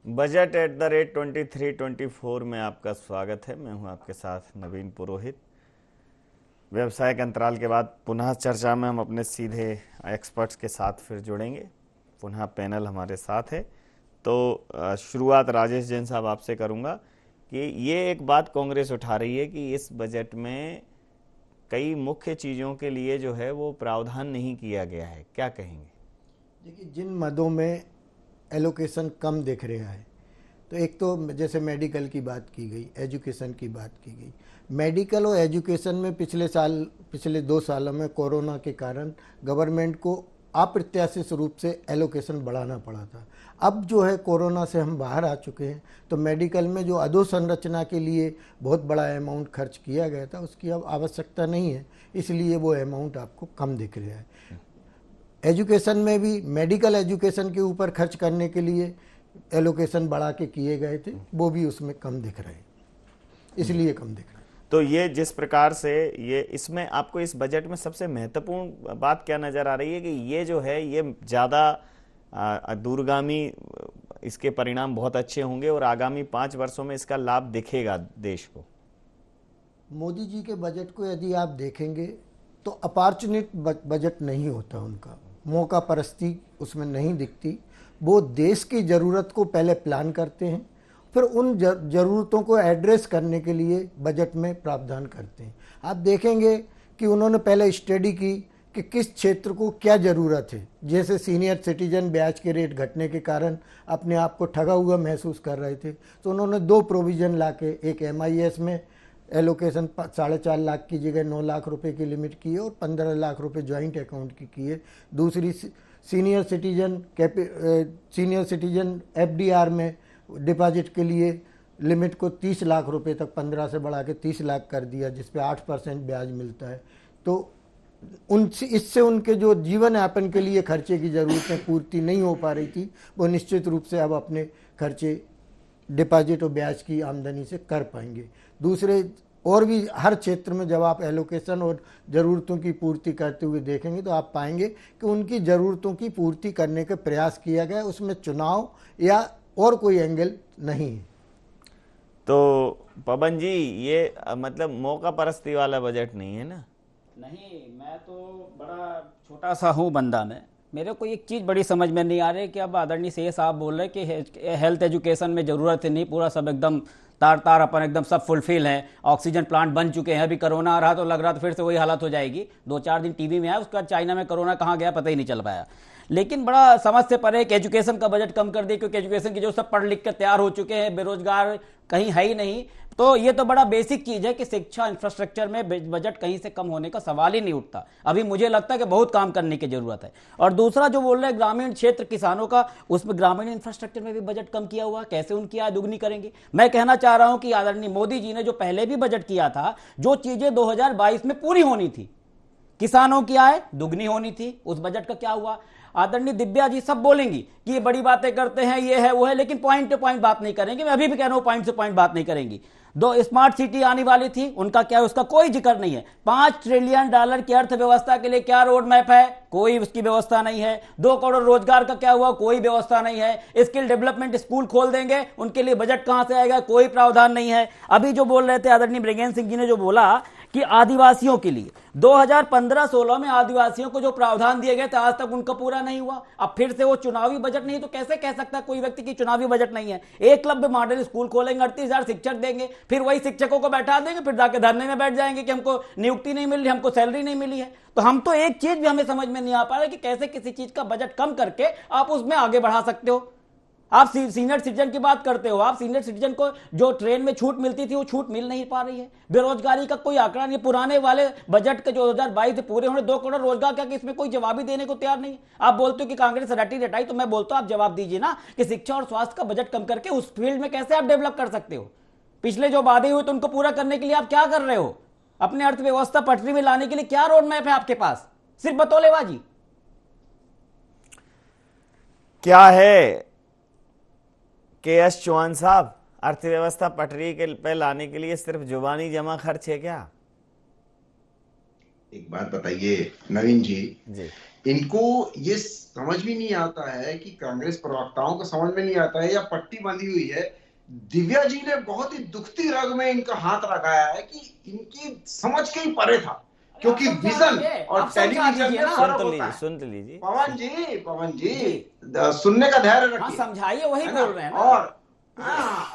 बजट @2324 में आपका स्वागत है। मैं हूं आपके साथ नवीन पुरोहित। व्यवसायिक अंतराल के बाद पुनः चर्चा में हम अपने सीधे एक्सपर्ट्स के साथ फिर जुड़ेंगे। पुनः पैनल हमारे साथ है। तो शुरुआत राजेश जैन साहब आपसे करूंगा कि ये एक बात कांग्रेस उठा रही है कि इस बजट में कई मुख्य चीज़ों के लिए जो है वो प्रावधान नहीं किया गया है, क्या कहेंगे? देखिए, जिन मदों में एलोकेशन कम दिख रहा है, तो एक तो जैसे मेडिकल की बात की गई, एजुकेशन की बात की गई। मेडिकल और एजुकेशन में पिछले 2 सालों में कोरोना के कारण गवर्नमेंट को अप्रत्याशित रूप से एलोकेशन बढ़ाना पड़ा था। अब जो है कोरोना से हम बाहर आ चुके हैं, तो मेडिकल में जो अधोसंरचना के लिए बहुत बड़ा अमाउंट खर्च किया गया था उसकी अब आवश्यकता नहीं है, इसलिए वो अमाउंट आपको कम दिख रहा है। एजुकेशन में भी मेडिकल एजुकेशन के ऊपर खर्च करने के लिए एलोकेशन बढ़ा के किए गए थे, वो भी उसमें कम दिख रहे हैं, इसलिए कम दिख रहा है। तो ये जिस प्रकार से ये इसमें आपको इस बजट में सबसे महत्वपूर्ण बात क्या नज़र आ रही है कि ये जो है ये ज़्यादा दूरगामी, इसके परिणाम बहुत अच्छे होंगे और आगामी 5 वर्षों में इसका लाभ दिखेगा देश को? मोदी जी के बजट को यदि आप देखेंगे तो अपॉर्चुनिट बजट नहीं होता उनका, मौका परस्ती उसमें नहीं दिखती। वो देश की ज़रूरत को पहले प्लान करते हैं, फिर उन ज़रूरतों को एड्रेस करने के लिए बजट में प्रावधान करते हैं। आप देखेंगे कि उन्होंने पहले स्टडी की कि किस क्षेत्र को क्या ज़रूरत है। जैसे सीनियर सिटीजन ब्याज के रेट घटने के कारण अपने आप को ठगा हुआ महसूस कर रहे थे, तो उन्होंने 2 प्रोविज़न लाके, एक MIS में एलोकेशन 4.5 लाख की जगह 9 लाख रुपए की लिमिट की है और 15 लाख रुपए जॉइंट अकाउंट की है। दूसरी सीनियर सिटीजन FDR में डिपॉजिट के लिए लिमिट को 30 लाख रुपए तक 15 से बढ़ा के 30 लाख कर दिया, जिस पे 8% ब्याज मिलता है। तो इससे उनके जो जीवन यापन के लिए खर्चे की ज़रूरतें पूर्ति नहीं हो पा रही थी, वो निश्चित रूप से अब अपने खर्चे डिपॉजिट और ब्याज की आमदनी से कर पाएंगे। दूसरे और भी हर क्षेत्र में जब आप एलोकेशन और ज़रूरतों की पूर्ति करते हुए देखेंगे तो आप पाएंगे कि उनकी ज़रूरतों की पूर्ति करने का प्रयास किया गया, उसमें चुनाव या और कोई एंगल नहीं है। तो पवन जी, ये मतलब मौका परस्ती वाला बजट नहीं है ना? नहीं, मैं तो बड़ा छोटा सा हूँ बंदा में, मेरे को एक चीज़ बड़ी समझ में नहीं आ रही कि अब आदरणीय सीए साहब बोल रहे कि हेल्थ एजुकेशन में ज़रूरत है नहीं, पूरा सब एकदम तार अपन एकदम सब फुलफिल है, ऑक्सीजन प्लांट बन चुके हैं। अभी कोरोना आ रहा तो लग रहा तो फिर से वही हालत हो जाएगी। 2-4 दिन टीवी में आया, उसका चाइना में कोरोना कहाँ गया पता ही नहीं चल पाया। लेकिन बड़ा समझ से परे कि एजुकेशन का बजट कम कर दिया, क्योंकि एजुकेशन की जो सब पढ़ लिख कर तैयार हो चुके हैं, बेरोजगार कहीं है ही नहीं। तो ये तो बड़ा बेसिक चीज है कि शिक्षा इंफ्रास्ट्रक्चर में बजट कहीं से कम होने का सवाल ही नहीं उठता। अभी मुझे लगता है कि बहुत काम करने की जरूरत है। और दूसरा जो बोल रहे हैं ग्रामीण क्षेत्र किसानों का, उसमें ग्रामीण इंफ्रास्ट्रक्चर में भी बजट कम किया हुआ, कैसे उनकी आय दुगनी करेंगे? मैं कहना चाह रहा हूं कि आदरणीय मोदी जी ने जो पहले भी बजट किया था, जो चीजें 2022 में पूरी होनी थी, किसानों की आय दुगनी होनी थी, उस बजट का क्या हुआ? आदरणीय दिव्या जी सब बोलेंगी कि ये बड़ी बातें करते हैं, ये है वो है, लेकिन पॉइंट टू पॉइंट बात नहीं करेंगे। मैं अभी भी कह रहा हूं पॉइंट से पॉइंट बात नहीं करेंगी। 2 स्मार्ट सिटी आने वाली थी, उनका क्या है, उसका कोई जिक्र नहीं है। $5 ट्रिलियन की अर्थव्यवस्था के लिए क्या रोड मैप है? कोई उसकी व्यवस्था नहीं है। 2 करोड़ रोजगार का क्या हुआ? कोई व्यवस्था नहीं है। स्किल डेवलपमेंट स्कूल खोल देंगे, उनके लिए बजट कहां से आएगा? कोई प्रावधान नहीं है। अभी जो बोल रहे थे आदरणीय मृगेंद्र सिंह जी ने जो बोला कि आदिवासियों के लिए 2015-16 में आदिवासियों को जो प्रावधान दिए गए थे, आज तक उनका पूरा नहीं हुआ। अब फिर से वो चुनावी बजट नहीं, तो कैसे कह सकता कोई व्यक्ति की चुनावी बजट नहीं है? एकलव्य मॉडल स्कूल खोलेंगे, 38,000 शिक्षक देंगे, फिर वही शिक्षकों को बैठा देंगे, फिर जाके धरने में बैठ जाएंगे कि हमको नियुक्ति नहीं मिल रही, हमको सैलरी नहीं मिली है। तो हम तो एक चीज भी हमें समझ में नहीं आ पा रहा कि कैसे किसी चीज का बजट कम करके आप उसमें आगे बढ़ा सकते हो। आप सीनियर सिटीजन की बात करते हो, आप सीनियर सिटीजन को जो ट्रेन में छूट मिलती थी वो छूट मिल नहीं पा रही है। बेरोजगारी का कोई आंकड़ा नहीं। पुराने वाले बजट के जो 2022 से पूरे होने 2 करोड़ रोजगार का, कि इसमें कोई जवाब ही देने को तैयार नहीं। आप बोलते हो कि कांग्रेस रटी रटाई, तो मैं बोलता हूं आप जवाब दीजिए ना कि शिक्षा और स्वास्थ्य का बजट कम करके उस फील्ड में कैसे आप डेवलप कर सकते हो? पिछले जो वादे हुए तो उनको पूरा करने के लिए आप क्या कर रहे हो? अपने अर्थव्यवस्था पटरी में लाने के लिए क्या रोड मैप है आपके पास? सिर्फ बतौलेबाजी क्या है? KS चौहान साहब, अर्थव्यवस्था पटरी के पे लाने के लिए सिर्फ जुबानी जमा खर्च है क्या? एक बात बताइए नवीन जी, इनको ये समझ भी नहीं आता है कि कांग्रेस प्रवक्ताओं को समझ में नहीं आता है या पट्टी बंधी हुई है। दिव्या जी ने बहुत ही दुखती रग में इनका हाथ लगाया है कि इनकी समझ के ही परे था, क्योंकि विजन और टेलीविजन में फर्क होता है। सुन लीजिए पवन जी सुनने का धैर्य रखिए, समझाइए, वही बोल रहे हैं ना।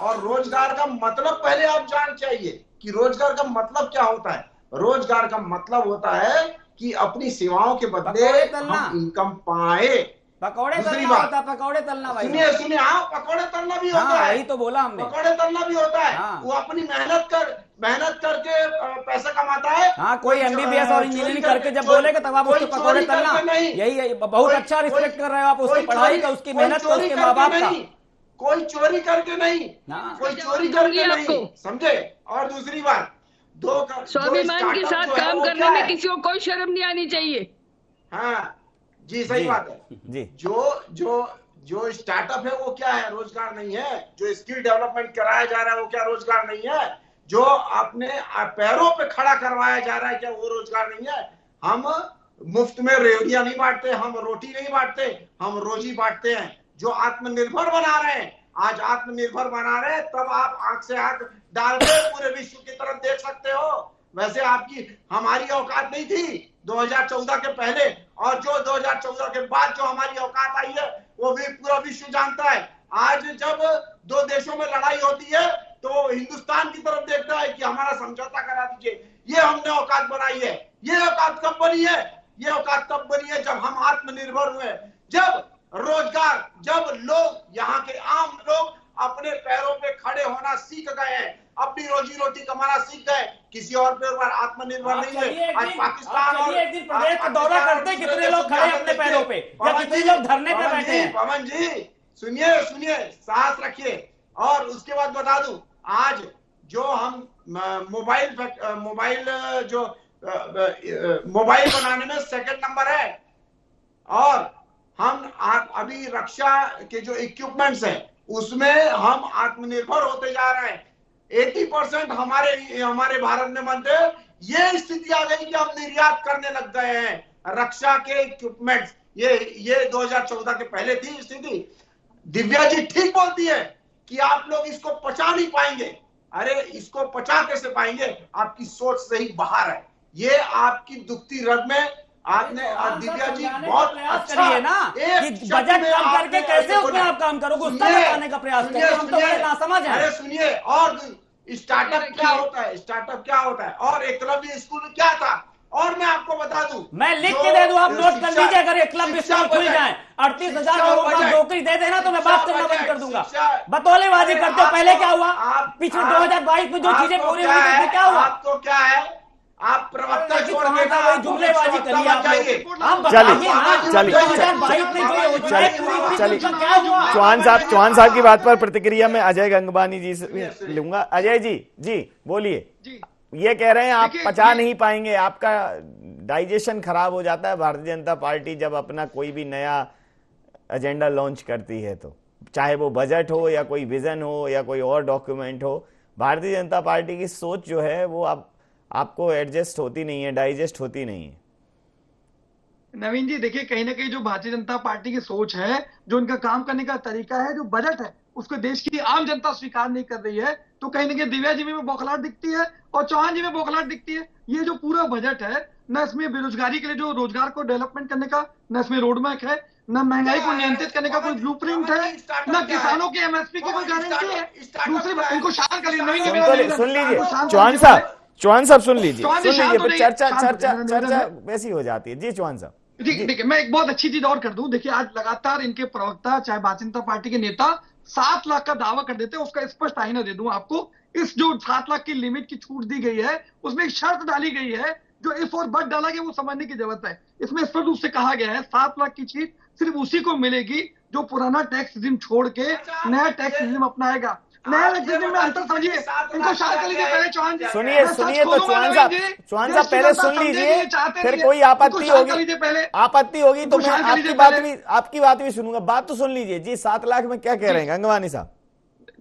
और रोजगार का मतलब पहले आप जान चाहिए कि रोजगार का मतलब क्या होता है। रोजगार का मतलब होता है कि अपनी सेवाओं के बदले हम इनकम पाए। पकौड़े दूसरी तलना बात, होता है, पकौड़े तलना भाई। सुनिए, हाँ, पकौड़े तलना भी होता है। यही तो बोला हमने, पकौड़े तलना भी होता है। वो अपनी मेहनत करके पैसा कमाता है। हाँ, कोई MBBS और इंजीनियरिंग करके जब बोलेगा तब आप उसको पकौड़े तलना, यही बहुत अच्छा रिस्पेक्ट कर रहे हो आप उसकी पढ़ाई का, उसकी मेहनत का, उसके माँ बाप का। कोई चोरी करके नहीं, कोई चोरी करके नहीं, समझे। और दूसरी बात, स्वाभिमान के साथ काम करने में किसी को कोई शर्म नहीं आनी चाहिए। हाँ जी, सही बात है जी। जो स्टार्टअप है वो क्या है? रोजगार नहीं है। जो स्किल डेवलपमेंट कराया जा रहा है वो क्या रोजगार नहीं है? जो अपने पैरों पे खड़ा करवाया जा रहा है क्या वो रोजगार नहीं है? हम मुफ्त में रेवड़ियां नहीं बांटते, हम रोटी नहीं बांटते, हम रोजी बांटते हैं। जो आत्मनिर्भर बना रहे हैं, आज आत्मनिर्भर बना रहे हैं, तब आप आंख से आंख डाल के पूरे विश्व की तरफ देख सकते हो। वैसे हमारी औकात नहीं थी 2014 के पहले, और जो 2014 के बाद जो हमारी औकात आई है वो भी पूरा विश्व जानता है। आज जब 2 देशों में लड़ाई होती है तो हिंदुस्तान की तरफ देखता है कि हमारा समझौता करा दीजिए। ये हमने औकात बनाई है। ये औकात कब बनी है? ये औकात तब बनी है जब हम आत्मनिर्भर हुए, जब रोजगार, जब लोग, यहाँ के आम लोग अपने पैरों पे खड़े होना सीख गए हैं, अपनी रोजी रोटी कमाना सीख गए, किसी और पे आत्मनिर्भर नहीं है। आज पाकिस्तान और एक दिन प्रदेश का दौरा करते कितने लोग खड़े अपने पैरों पे, या कितने लोग धरने पे बैठे हैं। पवन जी सुनिए, साहस रखिए। और उसके बाद बता दूं, आज जो हम मोबाइल बनाने में सेकंड नंबर है, और हम अभी रक्षा के जो इक्विपमेंट्स हैं उसमें हम आत्मनिर्भर होते जा रहे हैं। 80% हमारे भारत में बनते। ये स्थिति आ गई कि हम निर्यात करने लग गए हैं रक्षा के इक्विपमेंट्स। ये 2014 के पहले थी स्थिति। दिव्या जी ठीक बोलती है कि आप लोग इसको पचा नहीं पाएंगे। अरे इसको पचा कैसे पाएंगे? आपकी सोच से ही बाहर है। ये आपकी दुखती रग में आपने दिव्या जी बहुत अच्छा है ना कि बजट कम करके कैसे उसमें आप काम करोगे, उसका बताने का प्रयास करिए। हम तो बड़े नासमझ हैं। अरे सुनिए, और स्टार्टअप क्या होता है? और एकलव्य स्कूल क्या था? और मैं आपको बता बता दूं, मैं लिख के दे दूं, आप नोट कर लीजिए। अगर ये क्लब स्कूल खुल जाए, 38,000 लोगों को नौकरी दे देना तो मैं बात करना बंद कर दूंगा। बतौलेबाजी करते हो। पहले क्या हुआ, पिछले 2022 में जो चीजें पूरी हुई थी क्या हुआ? आपको क्या है, आप प्रवक्ता छोड़ के वही जुमलेबाजी करिए आप लोग। हम चलिए, बताइए ना, चलिए, 2022 में जो योजनाएं पूरी हुई थी उनका क्या हुआ? चौहान साहब की बात पर प्रतिक्रिया मैं अजय गंगवानी जी से लूंगा। अजय जी बोलिए। ये कह रहे हैं आप पचा नहीं पाएंगे, आपका डाइजेशन खराब हो जाता है भारतीय जनता पार्टी जब अपना कोई भी नया एजेंडा लॉन्च करती है, तो चाहे वो बजट हो या कोई विजन हो या कोई और डॉक्यूमेंट हो, भारतीय जनता पार्टी की सोच जो है वो आपको एडजस्ट होती नहीं है, डाइजेस्ट होती नहीं है। नवीन जी देखिए, कहीं ना कहीं जो भारतीय जनता पार्टी की सोच है, जो उनका काम करने का तरीका है, जो बजट है, उसको देश की आम जनता स्वीकार नहीं कर रही है। तो कहीं ना कहीं दिव्या जी में बौखलाहट दिखती है और चौहान जी में बौखलाहट दिखती है। ये जो पूरा बजट है, न इसमें बेरोजगारी के लिए जो रोजगार को डेवलपमेंट करने का, न इसमें रोडमैप है, न महंगाई को नियंत्रित करने का कोई ब्लूप्रिंट है, न किसानों की एमएसपी की कोई गारंटी है। दूसरी बात, इनको शांत करिए। सुन लीजिए चौहान साहब सुन लीजिए, फिर चर्चा वैसी हो जाती है। जी चौहान साहब। देखिए, मैं एक बहुत अच्छी चीज और कर दूं। देखिए, आज लगातार इनके प्रवक्ता, चाहे भारतीय जनता पार्टी के नेता 7 लाख का दावा कर देते हैं। उसका स्पष्ट आईना दे दूं आपको। इस जो 7 लाख की लिमिट की छूट दी गई है, उसमें एक शर्त डाली गई है, जो इफ और बट डाला गया वो समझने की जरूरत है। इसमें स्पष्ट रूप से कहा गया है 7 लाख की छूट सिर्फ उसी को मिलेगी जो पुराना टैक्स रिजिम छोड़ के नया टैक्स रिजिम अपनाएगा। नया टैक्स रिजिम में अंतर समझिए। इनको शांत कर लीजिए पहले चौहान जी। सुनिए तो चौहान साहब पहले सुन लीजिए, फिर कोई आपत्ति होगी तो मैं आपकी बात भी सुनूंगा। बात तो सुन लीजिए जी। 7 लाख में क्या कह रहे हैं गंगवानी साहब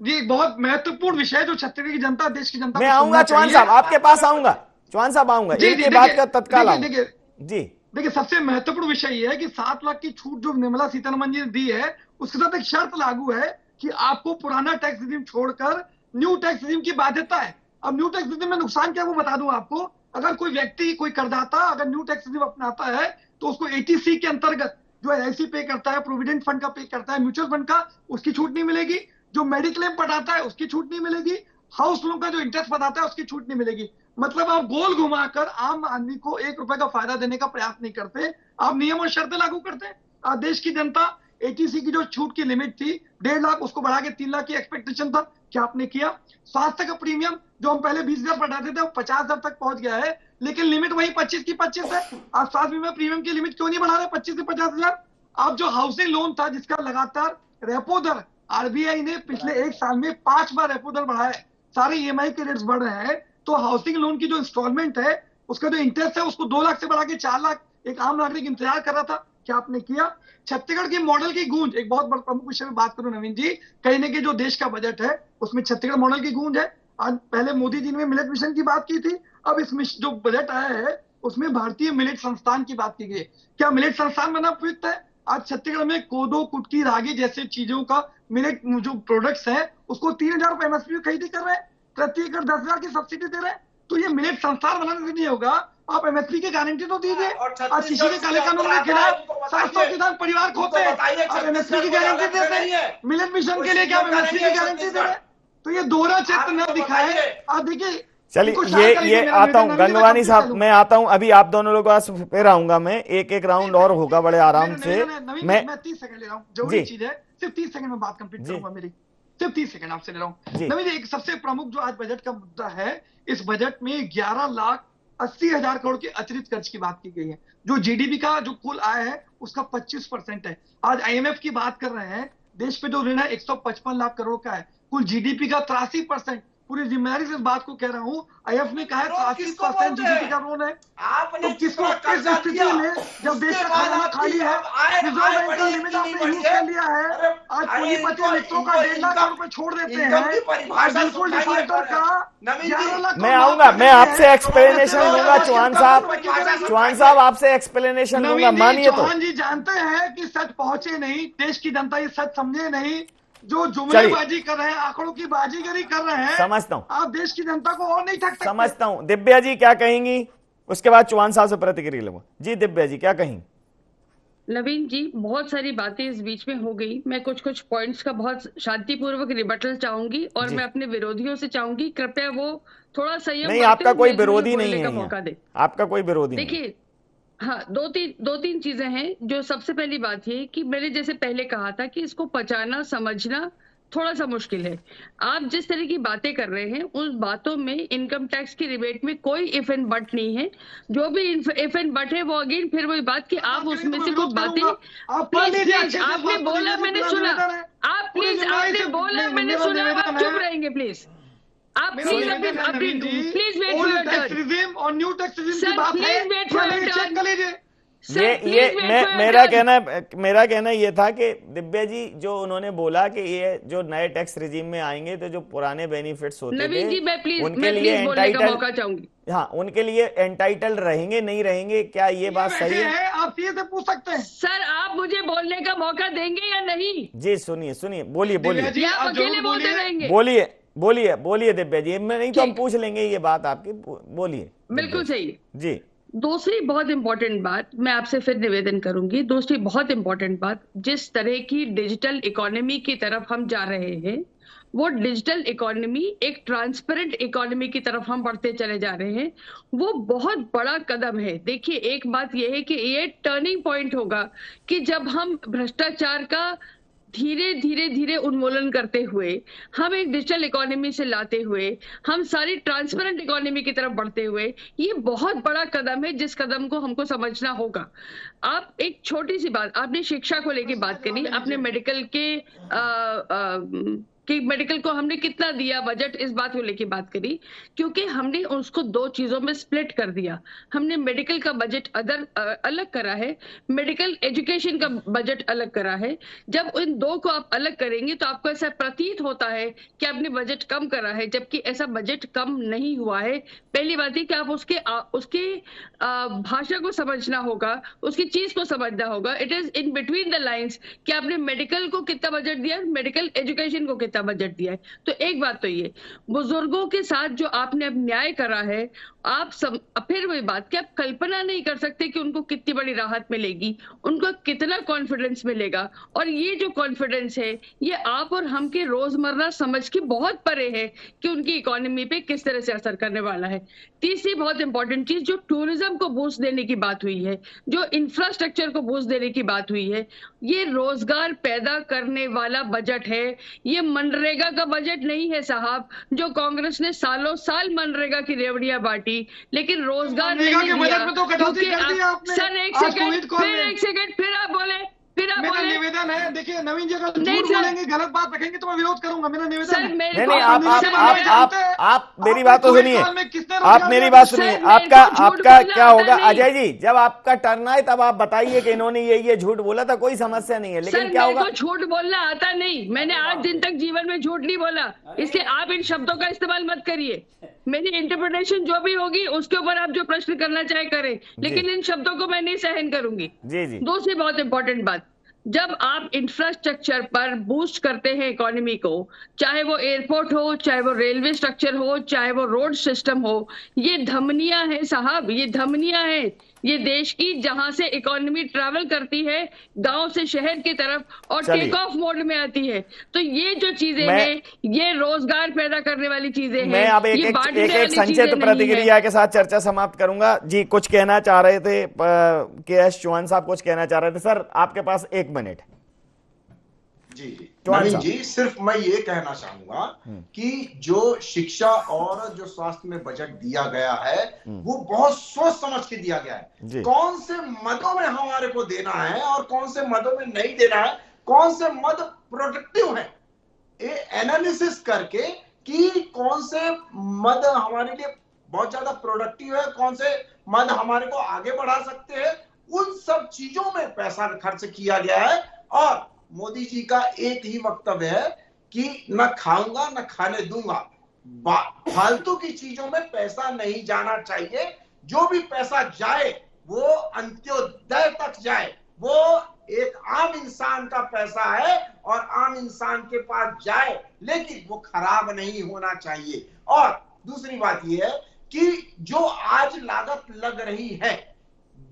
जी? बहुत महत्वपूर्ण विषय जो छत्तीसगढ़ की जनता, देश की जनता। मैं आऊंगा चौहान साहब, आपके पास आऊंगा। चौहान साहब आऊंगा, इनकी बात का तत्काल आऊंगा जी। देखिए, सबसे महत्वपूर्ण विषय ये है कि 7 लाख की छूट जो निर्मला सीतारमण जी ने दी है, उसके साथ एक शर्त लागू है कि आपको पुराना टैक्स रिजिम छोड़कर न्यू टैक्स रिजिम की बाध्यता है। अब न्यू टैक्स रिजिम में नुकसान क्या है वो बता दूं आपको। अगर कोई व्यक्ति, कोई करदाता अगर न्यू टैक्स रिजिम अपनाता है तो उसको 80C के अंतर्गत जो LIC पे करता है, प्रोविडेंट फंड का पे करता है, म्यूचुअल फंड का, उसकी छूट नहीं मिलेगी। जो मेडिक्लेम पटाता है उसकी छूट नहीं मिलेगी। हाउस लोन का जो इंटरेस्ट बताता है उसकी छूट नहीं मिलेगी। मतलब आप गोल घुमाकर आम आदमी को 1 रुपए का फायदा देने का प्रयास नहीं करते, आप नियम और शर्तें लागू करते हैं। देश की जनता 80C की जो छूट की लिमिट थी 1.5 लाख, उसको बढ़ा के 3 लाख की एक्सपेक्टेशन था। क्या आपने किया? स्वास्थ्य का प्रीमियम जो हम पहले 20,000 बढ़ाते थे वो 50,000 तक पहुंच गया है, लेकिन लिमिट वही 25 की 25 है। आप स्वास्थ्य बीमा प्रीमियम की लिमिट क्यों नहीं बढ़ा रहे 25 से 50,000? आप जो हाउसिंग लोन था जिसका लगातार रेपो दर RBI ने पिछले 1 साल में 5 बार रेपो दर बढ़ाया है, सारे EMI के रेट्स बढ़ रहे हैं, तो हाउसिंग लोन की जो इंस्टॉलमेंट है उसका जो इंटरेस्ट है उसको 2 लाख से बढ़ा के 4 लाख एक आम नागरिक इंतजार कर रहा था। क्या आपने किया? छत्तीसगढ़ के मॉडल की गूंज, एक बहुत बड़ा प्रमुख विषय में बात करूं नवीन जी, कहीं ना कहीं जो देश का बजट है उसमें छत्तीसगढ़ मॉडल की गूंज है। आज पहले मोदी जी ने मिलेट मिशन की बात की थी, अब इस जो बजट आया है उसमें भारतीय मिलेट संस्थान की बात की गई है। क्या मिलेट संस्थान बनना उपयुक्त है? आज छत्तीसगढ़ में कोदो, कुटकी, रागी जैसे चीजों का मिलेट जो प्रोडक्ट्स है उसको 3,000 रुपए MSP खरीदी कर रहे हैं, प्रति एकड़ 10,000 की सब्सिडी दे रहे हैं। तो ये मिलेट संस्थान बनाने से नहीं होगा, आप MSP की गारंटी तो दीजिए। आज शीशी के काले कानून के खिलाफ 700 किसान परिवार खोते हैं, आप MSP की गारंटी देते हैं। मिलेट मिशन के लिए क्या आप MSP की गारंटी दे रहे हैं? तो ये दोहरा चित्र न दिखाए। आप देखिए, चलिए ये आता हूँ गंगवानी साहब, मैं आता हूँ अभी आप दोनों लोगों के फिर आऊंगा मैं। एक राउंड और होगा बड़े आराम से। मैं 30 सेकंड ले रहा हूँ, जरूरी चीज है, सिर्फ 30 सेकंड में बात कंप्लीट करूंगा मेरी, सिर्फ 30 सेकंड आपसे ले रहा हूँ। नवीन, एक सबसे प्रमुख जो आज बजट का मुद्दा है, इस बजट में 11,80,000 करोड़ के अतिरिक्त खर्च की बात की गई है। जो GDP का जो कुल आय है उसका 25% है। आज IMF की बात कर रहे हैं, देश पे जो ऋण है 155 लाख करोड़ का है, कुल GDP का 83%। पूरी जिम्मेदारी से इस बात को कह रहा हूँ, IMF ने कहा है 83% GDP का ऋण है। तो किसको किस स्थिति में जब देश का खजाना खाली है, रिजर्व बैंक का लिमिट आपने यूज कर लिया है, आज पूंजीपति मित्रों का 1.5 लाख रुपए छोड़ देते हैं, आज बिल्कुल डिफॉल्टर का 11 लाख। मैं आऊंगा, मैं आपसे एक्सप्लेनेशन लूंगा चौहान साहब आपसे एक्सप्लेनेशन लूंगा, मानिए तो। चौहान जी जानते हैं कि सच पहुंचे नहीं, देश की जनता ये सच समझे नहीं, जो जुमलेबाजी कर रहे हैं, आंकड़ों की बाजीगरी कर रहे हैं, समझता हूं। आप देश की जनता को और नहीं ठग सकते। समझता हूं। दिव्या जी क्या कहेंगी, उसके बाद चौहान साहब से प्रतिक्रिया लूंगा। जी दिव्या जी क्या कहेंगी? नवीन जी, बहुत सारी बातें इस बीच में हो गई। मैं कुछ पॉइंट्स का बहुत शांतिपूर्वक रिबटल चाहूंगी और मैं अपने विरोधियों से चाहूंगी कृपया वो थोड़ा संयम। नहीं, आपका कोई विरोधी नहीं है, आपका कोई विरोधी नहीं। देखिए, हाँ, दो तीन चीजें हैं। जो सबसे पहली बात ये कि मैंने जैसे पहले कहा था कि इसको पचाना समझना थोड़ा सा मुश्किल है। आप जिस तरह की बातें कर रहे हैं उस बातों में इनकम टैक्स की रिबेट में कोई इफ एंड बट नहीं है। जो भी इफ एंड बट है वो अगेन फिर वही बात कि आप उसमें से कुछ बातें प्लीज आपने बोला मैंने सुना, आप प्लीज आपने बोला मैंने सुना, आप चुप रहेंगे प्लीज। आप please please wait for your turn और न्यू टैक्स रिजीम की सर, बात है, please wait for your check कर लीजिए। मेरा कहना ये था कि दिव्या जी जो उन्होंने बोला कि ये जो नए टैक्स रिजीम में आएंगे तो जो पुराने बेनिफिट्स होते नवीन जी, थे उनके लिए एंटाइटल, हाँ उनके लिए एंटाइटल रहेंगे नहीं रहेंगे, क्या ये बात सही है? आप सीधे पूछ सकते हैं सर। आप मुझे बोलने का मौका देंगे या नहीं? जी सुनिए, बोलिए आप अकेले बोलते रहेंगे? बोलिए दिव्या जी, नहीं तो हम पूछ लेंगे ये बात आपकी, बोलिए। बिल्कुल सही जी। दूसरी बहुत इंपॉर्टेंट बात मैं आपसे फिर निवेदन करूंगी, दूसरी बहुत इंपॉर्टेंट बात, जिस तरह की डिजिटल इकोनॉमी की तरफ हम जा रहे हैं वो डिजिटल इकोनॉमी एक ट्रांसपेरेंट इकोनॉमी की तरफ हम बढ़ते चले जा रहे हैं, वो बहुत बड़ा कदम है। देखिए एक बात यह है कि ये टर्निंग पॉइंट होगा कि जब हम भ्रष्टाचार का धीरे उन्मूलन करते हुए, हम एक डिजिटल इकोनॉमी से लाते हुए, हम सारी ट्रांसपेरेंट इकोनॉमी की तरफ बढ़ते हुए, ये बहुत बड़ा कदम है जिस कदम को हमको समझना होगा। आप एक छोटी सी बात, आपने शिक्षा को लेके बात करी, आपने मेडिकल कि मेडिकल को हमने कितना दिया बजट, इस बात को लेके बात करी, क्योंकि हमने उसको दो चीजों में स्प्लिट कर दिया। हमने मेडिकल का बजट अलग करा है, मेडिकल एजुकेशन का बजट अलग करा है। जब इन दो को आप अलग करेंगे तो आपको ऐसा प्रतीत होता है कि आपने बजट कम करा है, जबकि ऐसा बजट कम नहीं हुआ है। पहली बात है कि आप उसके भाषा को समझना होगा, उसकी चीज को समझना होगा। It is in between the lines कि आपने मेडिकल को कितना बजट दिया, मेडिकल एजुकेशन को कितना बजट दिया है। तो एक बात तो ये बुजुर्गों के साथ जो आपने अब न्याय करा है, फिर वही बात कि आप कल्पना नहीं कर सकते कि उनको कितनी बड़ी राहत मिलेगी, उनको कितना कॉन्फिडेंस मिलेगा। और ये जो कॉन्फिडेंस है ये आप और हम के रोजमर्रा समझ के बहुत परे है कि उनकी इकोनॉमी पे किस तरह से असर करने वाला है। तीसरी बहुत इंपॉर्टेंट चीज, जो टूरिज्म को बूस्ट देने की बात हुई है, जो इंफ्रास्ट्रक्चर को बूस्ट देने की बात हुई है, ये रोजगार पैदा करने वाला बजट है। ये मनरेगा का बजट नहीं है साहब, जो कांग्रेस ने सालों साल मनरेगा की रेवड़ियां बांटी लेकिन रोजगार नहीं दिया। सर एक सेकंड फिर आप बोले, मेरा निवेदन है, देखिए नवीन जी अगर झूठ बोलेंगे, गलत बात रखेंगे तो मैं विरोध करूंगा। मेरा निवेदन है। नहीं, आप मेरी बात तो सुनिए, आप मेरी बात सुनिए। आपका क्या होगा अजय जी, जब आपका टर्न आए तब आप बताइए कि इन्होंने ये झूठ बोला था, कोई समस्या नहीं है। लेकिन क्या होगा, झूठ बोलना आता नहीं, मैंने आज दिन तक जीवन में झूठ नहीं बोला, इसलिए आप इन शब्दों का इस्तेमाल मत करिए। मेरी इंटरप्रिटेशन जो भी होगी उसके ऊपर आप जो प्रश्न करना चाहे करें, लेकिन इन शब्दों को मैं नहीं सहन करूंगी। जी। दूसरी बहुत इंपॉर्टेंट बात, जब आप इंफ्रास्ट्रक्चर पर बूस्ट करते हैं इकोनॉमी को, चाहे वो एयरपोर्ट हो, चाहे वो रेलवे स्ट्रक्चर हो, चाहे वो रोड सिस्टम हो, ये धमनियां हैं साहब, ये धमनियां हैं ये देश की, जहां से इकोनॉमी ट्रैवल करती है गांव से शहर की तरफ और टेक ऑफ मोड में आती है। तो ये जो चीजें हैं ये रोजगार पैदा करने वाली चीजें हैं। मैं अब एक संक्षिप्त प्रतिक्रिया के साथ चर्चा समाप्त करूंगा। जी कुछ कहना चाह रहे थे, के.एस. चौहान साहब कुछ कहना चाह रहे थे। सर आपके पास 1 मिनट। जी नवीन जी, सिर्फ मैं ये कहना चाहूंगा कि जो शिक्षा और जो स्वास्थ्य में बजट दिया गया है वो बहुत सोच समझ के दिया गया है। कौन से मदों में हमारे को देना है और कौन से मदों में नहीं देना है, कौन से मद प्रोडक्टिव है, ये एनालिसिस करके कि कौन से मद हमारे लिए बहुत ज्यादा प्रोडक्टिव है, कौन से मद हमारे को आगे बढ़ा सकते हैं, उन सब चीजों में पैसा खर्च किया गया है। और मोदी जी का एक ही वक्तव्य है कि न खाऊंगा न खाने दूंगा। फालतू की चीजों में पैसा नहीं जाना चाहिए। जो भी पैसा जाए वो अंत्योदय तक जाए, वो एक आम इंसान का पैसा है और आम इंसान के पास जाए, लेकिन वो खराब नहीं होना चाहिए। और दूसरी बात यह है कि जो आज लागत लग रही है,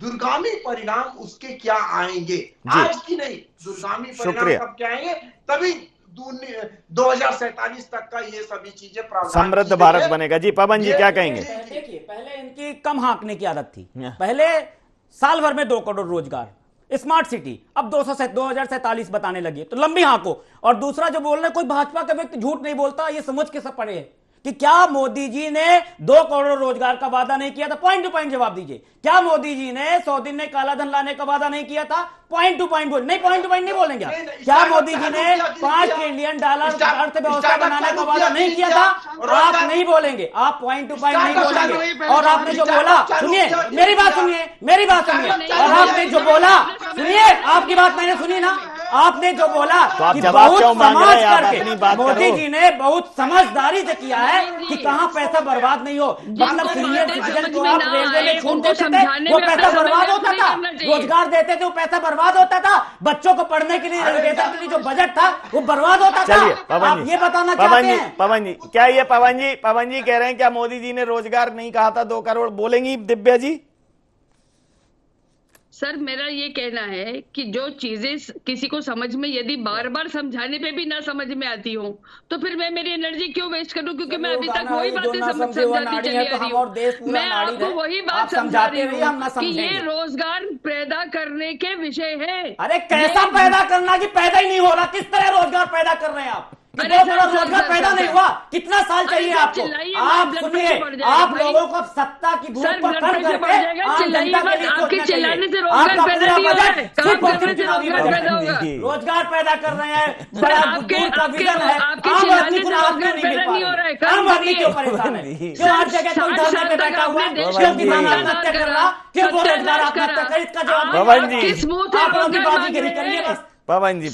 दुर्गामी परिणाम उसके क्या आएंगे, आज की नहीं, दुर्गामी परिणाम कब क्या आएंगे, तभी 2047 तक का ये सभी चीजें समृद्ध भारत बनेगा। जी पवन जी क्या कहेंगे? देखिए पहले इनकी कम हाँकने की आदत थी, पहले साल भर में 2 करोड़ रोजगार। स्मार्ट सिटी अब 2047 बताने लगी, तो लंबी आंखों। और दूसरा जो बोल रहे, कोई भाजपा का व्यक्ति झूठ नहीं बोलता, ये समझ के सब पड़े हैं कि क्या मोदी जी ने 2 करोड़ रोजगार का वादा नहीं किया था? पॉइंट टू पॉइंट जवाब दीजिए। क्या मोदी जी ने 100 दिन में काला धन लाने का वादा नहीं किया था? पॉइंट टू पॉइंट बोल, नहीं पॉइंट टू पॉइंट नहीं बोलेंगे आप। क्या मोदी जी ने $5 ट्रिलियन अर्थव्यवस्था बनाने का वादा नहीं किया था? आप नहीं बोलेंगे, आप पॉइंट टू पॉइंट नहीं बोलेंगे। और आपने जो बोला, सुनिए मेरी बात सुनिए, मेरी बात सुनिए, और आपने जो बोला, सुनिए, आपकी बात मैंने सुनी ना, आपने जो बोला तो आप कि जवाब बहुत क्यों मांग रहे हैं? आप समझ अपनी करके बात मोदी करो। जी ने बहुत समझदारी से किया है कि कहां पैसा बर्बाद नहीं हो। मतलब सीनियर सिटीजन को आप रेलवे में छूट देते थे, वो पैसा बर्बाद होता था। रोजगार देते थे, वो पैसा बर्बाद होता था। बच्चों को पढ़ने के लिए, एजुकेशन के लिए जो बजट था वो बर्बाद होता था। चलिए पवन जी, ये बताना चाहते हैं? पवन जी, क्या ये पवन जी कह रहे हैं क्या मोदी जी ने रोजगार नहीं कहा था 2 करोड़? बोलेंगी दिव्या जी? सर, मेरा ये कहना है कि जो चीजें किसी को समझ में यदि बार बार समझाने पे भी ना समझ में आती हो, तो फिर मैं मेरी एनर्जी क्यों वेस्ट करूं? क्योंकि मैं अभी तक वही बातें समझाती चली आ रही हूँ। मैं आपको वही बात समझा रही हूँ कि ये रोजगार पैदा करने के विषय है। अरे कैसा पैदा करना कि पैदा ही नहीं हो रहा? किस तरह रोजगार पैदा कर रहे हैं आप? 2 करोड़ रोजगार पैदा नहीं हुआ? कितना साल चाहिए आपको? आप सुनिए, आप लोगों को सत्ता की भूख पर कम करके आम जनता के लिए सोचना चाहिए। आपका पूरा बजट सिर्फ और सिर्फ चुनावी बजट है। रोजगार पैदा कर रहे हैं, बड़ा दूर का विजन है। आम आदमी को लाभ क्यों नहीं मिल पा रहा है? आम आदमी क्यों परेशान है? क्यों हर जगह कोई धरने पे बैठा हुआ है? क्यों किसान आत्महत्या कर रहा? क्यों बेरोजगार आत्महत्या कर? इसका जवाब पवन जी, आप लोग की बाजीगरी करिए बस। पवन जी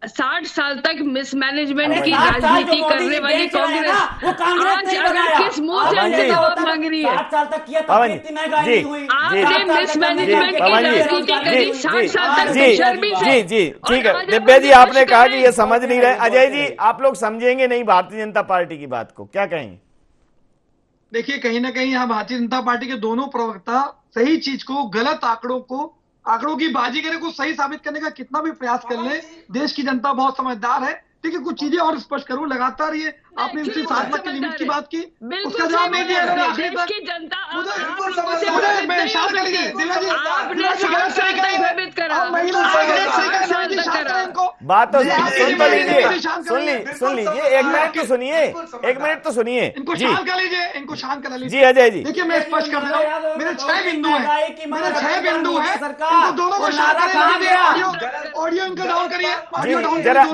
60 साल तक मिसमैनेजमेंट की राजनीति करने वाली कांग्रेस आज अगर किस मुंह से हमसे जवाब मांग रही है? 60 साल तक किया पवन तो इतनी महंगाई हुई। आपने मिसमैनेजमेंट की राजनीति करी 60 साल तक बेशर्मी से। जी ठीक है दिव्या जी, आपने कहा कि ये समझ नहीं रहे। अजय जी, आप लोग समझेंगे नहीं भारतीय जनता पार्टी की बात को, क्या कहेंगे? देखिए, कहीं ना कहीं यहाँ भारतीय जनता पार्टी के दोनों प्रवक्ता सही चीज को, गलत आंकड़ों की बाजीगरी को सही साबित करने का कितना भी प्रयास कर ले, देश की जनता बहुत समझदार है। ठीक है, कुछ चीजें और स्पष्ट करूं, लगातार ये आपने 7 लाख की लिमिट की बात की, उसका जवाब नहीं दिया आखिरी तक। बात तो सुन लीजिए, 1 मिनट तो सुनिए, 1 मिनट तो सुनिए। इनको शांत कर लीजिए, इनको शांत करा लीजिए। जी अजय जी, देखिए मैं स्पष्ट कर रहा हूँ, मेरे 6 बिंदु है, मेरे 6 बिंदु है, इनको दोनों को शांत करिए। ऑडियो इनको डाउन करिए,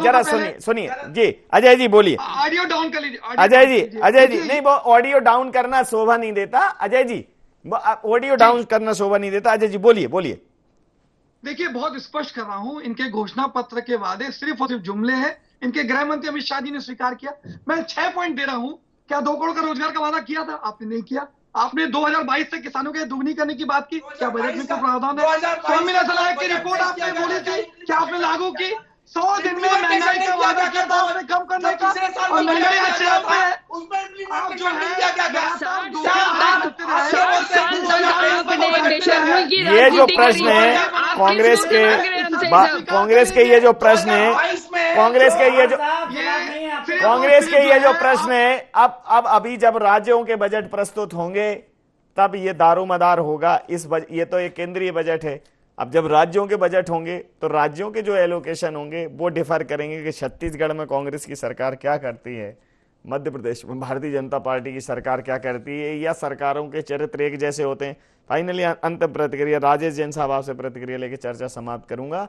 जरा सुनिए जी। अजय जी बोलिए। ऑडियो डाउन कर लीजिए। अजय जी नहीं, वो ऑडियो डाउन करना शोभा नहीं देता। अजय जी, ऑडियो डाउन करना शोभा नहीं देता। अजय जी बोलिए। देखिए, बहुत स्पष्ट कर रहा हूं, इनके घोषणा पत्र के वादे सिर्फ और सिर्फ जुमले हैं। इनके गृह मंत्री अमित शाह जी ने स्वीकार किया। मैं 6 पॉइंट दे रहा हूं। क्या 2 करोड़ का रोजगार का वादा किया था? आपने नहीं किया। आपने 2022 से किसानों के दुगनी करने की बात की, क्या बजट में कोई प्रावधान है? स्वामीनाथन आयोग की रिपोर्ट आपने बोली थी, क्या आपने लागू की? 100 दिन में महंगाई का वादा किया था उसे कम करने का, और महंगाई आज पे है। आप जो है ये जो प्रश्न है कांग्रेस के ये जो प्रश्न है, कांग्रेस के ये जो प्रश्न है, अब अभी जब राज्यों के बजट प्रस्तुत होंगे तब ये दारोमदार होगा। ये तो एक केंद्रीय बजट है। अब जब राज्यों के बजट होंगे तो राज्यों के जो एलोकेशन होंगे वो डिफर करेंगे कि छत्तीसगढ़ में कांग्रेस की सरकार क्या करती है, मध्य प्रदेश में भारतीय जनता पार्टी की सरकार क्या करती है, या सरकारों के चरित्र एक जैसे होते हैं। फाइनली अंतिम प्रतिक्रिया राजेश जैन साहब आपसे प्रतिक्रिया लेके चर्चा समाप्त करूंगा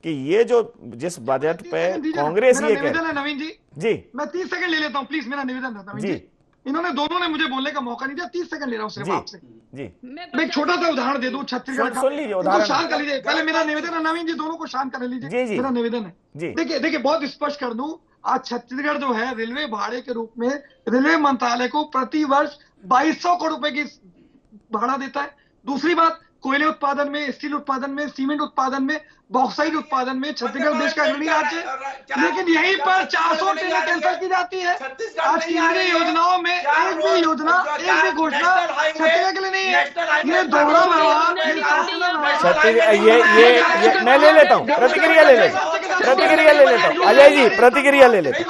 कि ये जो जिस बजट पे कांग्रेस ये कह, नवीन जी मैं 30 सेकंड ले लेता हूँ प्लीज, मेरा निवेदन है नवीन जी। इन्होंने दोनों ने मुझे बोलने का मौका नहीं दिया, 30 सेकंड ले रहा हूँ सिर्फ आपसे। जी मैं एक छोटा सा उदाहरण दे दूं छत्तीसगढ़ का, सुन लीजिए उदाहरण, शांत कर लीजिए। पहले मेरा निवेदन है नवीन जी, दोनों को शांत कर लीजिए, मेरा निवेदन है। देखिए बहुत स्पष्ट कर दूं, आज छत्तीसगढ़ जो है रेलवे भाड़े के रूप में रेलवे मंत्रालय को प्रति वर्ष 2200 करोड़ रुपए की भाड़ा देता है। दूसरी बात, कोयले उत्पादन में, स्टील उत्पादन में, सीमेंट उत्पादन में, बॉक्साइट उत्पादन में छत्तीसगढ़ देश का अग्रणी राज्य है। लेकिन यहीं पर 400 ट्रेनें कैंसिल की जाती है। आज केंद्रीय योजनाओं में एक भी योजना, एक भी घोषणा छत्तीसगढ़ के लिए नहीं है। ये दोहरा व्यवहार, ये मैं ले लेता हूँ, प्रतिक्रिया ले लेता हूँ। अजय जी प्रतिक्रिया ले लेता हूँ।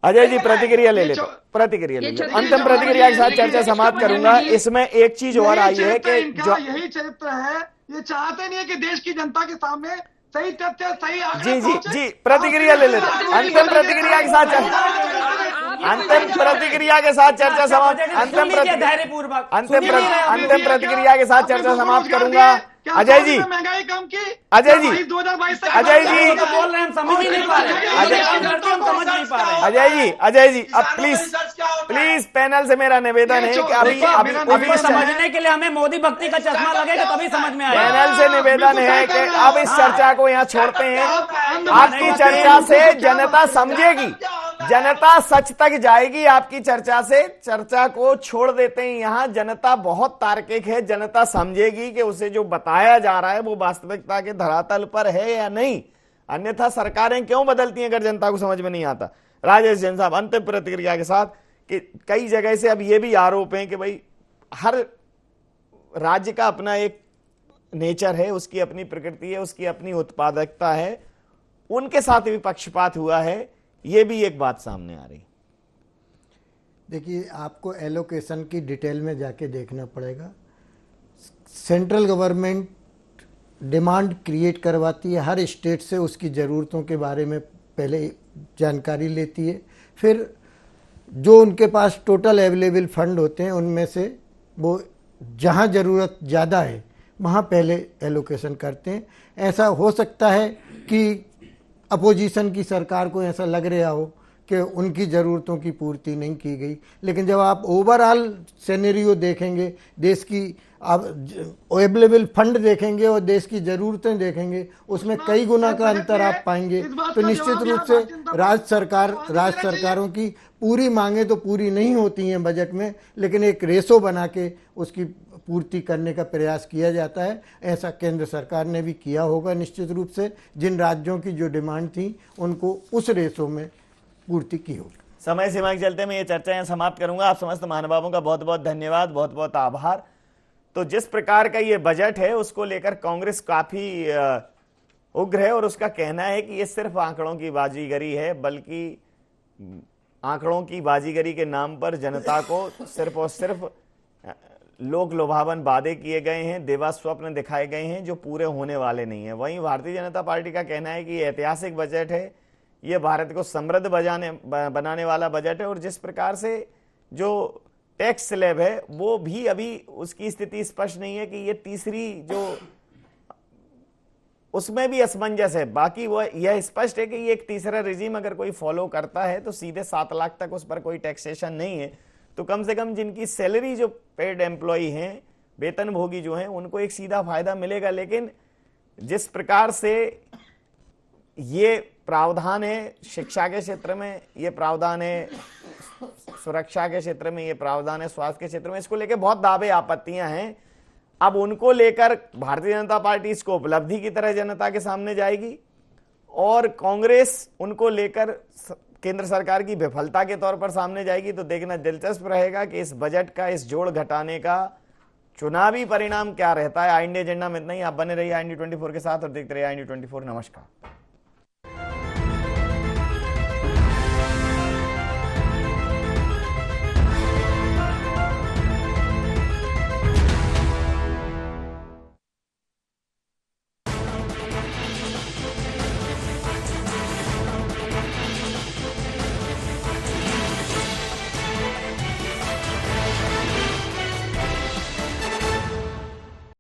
अजय जी प्रतिक्रिया ले लेते, प्रतिक्रिया ले लेते, अंतिम प्रतिक्रिया के साथ चर्चा समाप्त करूंगा। इसमें एक चीज और आई है कि जो यही चरित्र है, ये चाहते नहीं है कि देश की जनता के सामने सही तथ्य सही जी प्रतिक्रिया ले लेते, अंतिम प्रतिक्रिया के साथ अंतिम प्रतिक्रिया के साथ चर्चा समाप्त, अंतिम प्रतिक्रिया के साथ चर्चा समाप्त करूंगा। अजय जी, महंगाई कम की, अजय जी, 2022 तक अजय जी बोल रहे हैं, हम समझ ही नहीं पा रहे, अजय जी अब प्लीज पैनल से मेरा निवेदन है कि अभी समझने के लिए हमें मोदी भक्ति का चश्मा लगेगा तभी समझ में आएगा। पैनल से निवेदन है कि अब इस चर्चा को यहाँ छोड़ते हैं। आपकी चर्चा से जनता समझेगी, जनता सच तक जाएगी आपकी चर्चा से। चर्चा को छोड़ देते हैं यहाँ। जनता बहुत तार्किक है, जनता समझेगी कि उसे जो बताया जा रहा है वो वास्तविकता के धरातल पर है या नहीं। अन्यथा सरकारें क्यों बदलती हैं अगर जनता को समझ में नहीं आता। राजेश जैन साहब अंतिम प्रतिक्रिया के साथ कि कई जगह से अब ये भी आरोप है कि भाई हर राज्य का अपना एक नेचर है, उसकी अपनी प्रकृति है, उसकी अपनी उत्पादकता है, उनके साथ भी पक्षपात हुआ है, ये भी एक बात सामने आ रही। देखिए, आपको एलोकेशन की डिटेल में जाके देखना पड़ेगा। सेंट्रल गवर्नमेंट डिमांड क्रिएट करवाती है, हर स्टेट से उसकी ज़रूरतों के बारे में पहले जानकारी लेती है, फिर जो उनके पास टोटल अवेलेबल फंड होते हैं उनमें से वो जहां ज़रूरत ज़्यादा है वहां पहले एलोकेशन करते हैं। ऐसा हो सकता है कि अपोजिशन की सरकार को ऐसा लग रहा हो कि उनकी ज़रूरतों की पूर्ति नहीं की गई, लेकिन जब आप ओवरऑल सिनेरियो देखेंगे, देश की आप अवेलेबल फंड देखेंगे और देश की ज़रूरतें देखेंगे, उसमें कई गुना का अंतर आप पाएंगे। तो निश्चित रूप से राज्य सरकारों की पूरी मांगे तो पूरी नहीं होती हैं बजट में, लेकिन एक रेशो बना के उसकी पूर्ति करने का प्रयास किया जाता है। ऐसा केंद्र सरकार ने भी किया होगा निश्चित रूप से। जिन राज्यों की जो डिमांड थी उनको उस रेशो में पूर्ति की होगी। समय सीमा के चलते मैं ये चर्चा यहाँ समाप्त करूंगा। आप समस्त महानुभावों का बहुत बहुत धन्यवाद, बहुत बहुत आभार। तो जिस प्रकार का ये बजट है उसको लेकर कांग्रेस काफी उग्र है और उसका कहना है कि ये सिर्फ आंकड़ों की बाजीगरी है, बल्कि आंकड़ों की बाजीगरी के नाम पर जनता को सिर्फ और सिर्फ लोक लुभावन वादे किए गए हैं, देवा स्वप्न दिखाए गए हैं जो पूरे होने वाले नहीं है। वहीं भारतीय जनता पार्टी का कहना है कि ये ऐतिहासिक बजट है, ये भारत को समृद्ध बनाने वाला बजट है। और जिस प्रकार से जो टैक्स स्लैब है वो भी अभी उसकी स्थिति स्पष्ट नहीं है कि ये तीसरी जो उसमें भी असमंजस है। बाकी वो यह स्पष्ट है कि ये एक तीसरा रिजीम अगर कोई फॉलो करता है तो सीधे 7 लाख तक उस पर कोई टैक्सेशन नहीं है। तो कम से कम जिनकी सैलरी जो पेड एम्प्लॉई हैं, वेतनभोगी जो हैं, उनको एक सीधा फायदा मिलेगा। लेकिन जिस प्रकार से ये प्रावधान है शिक्षा के क्षेत्र में, ये प्रावधान है सुरक्षा के क्षेत्र में, ये प्रावधान है स्वास्थ्य के क्षेत्र में, इसको लेकर बहुत दावे आपत्तियां हैं। अब उनको लेकर भारतीय जनता पार्टी इसको उपलब्धि की तरह जनता के सामने जाएगी और कांग्रेस उनको लेकर केंद्र सरकार की विफलता के तौर पर सामने जाएगी। तो देखना दिलचस्प रहेगा कि इस बजट का, इस जोड़ घटाने का चुनावी परिणाम क्या रहता है। आई इंडिया एजेंडा में इतना ही। आप बने रहिए आई इंडिया 24 के साथ और देखते रहिए आई इंडिया 24। नमस्कार।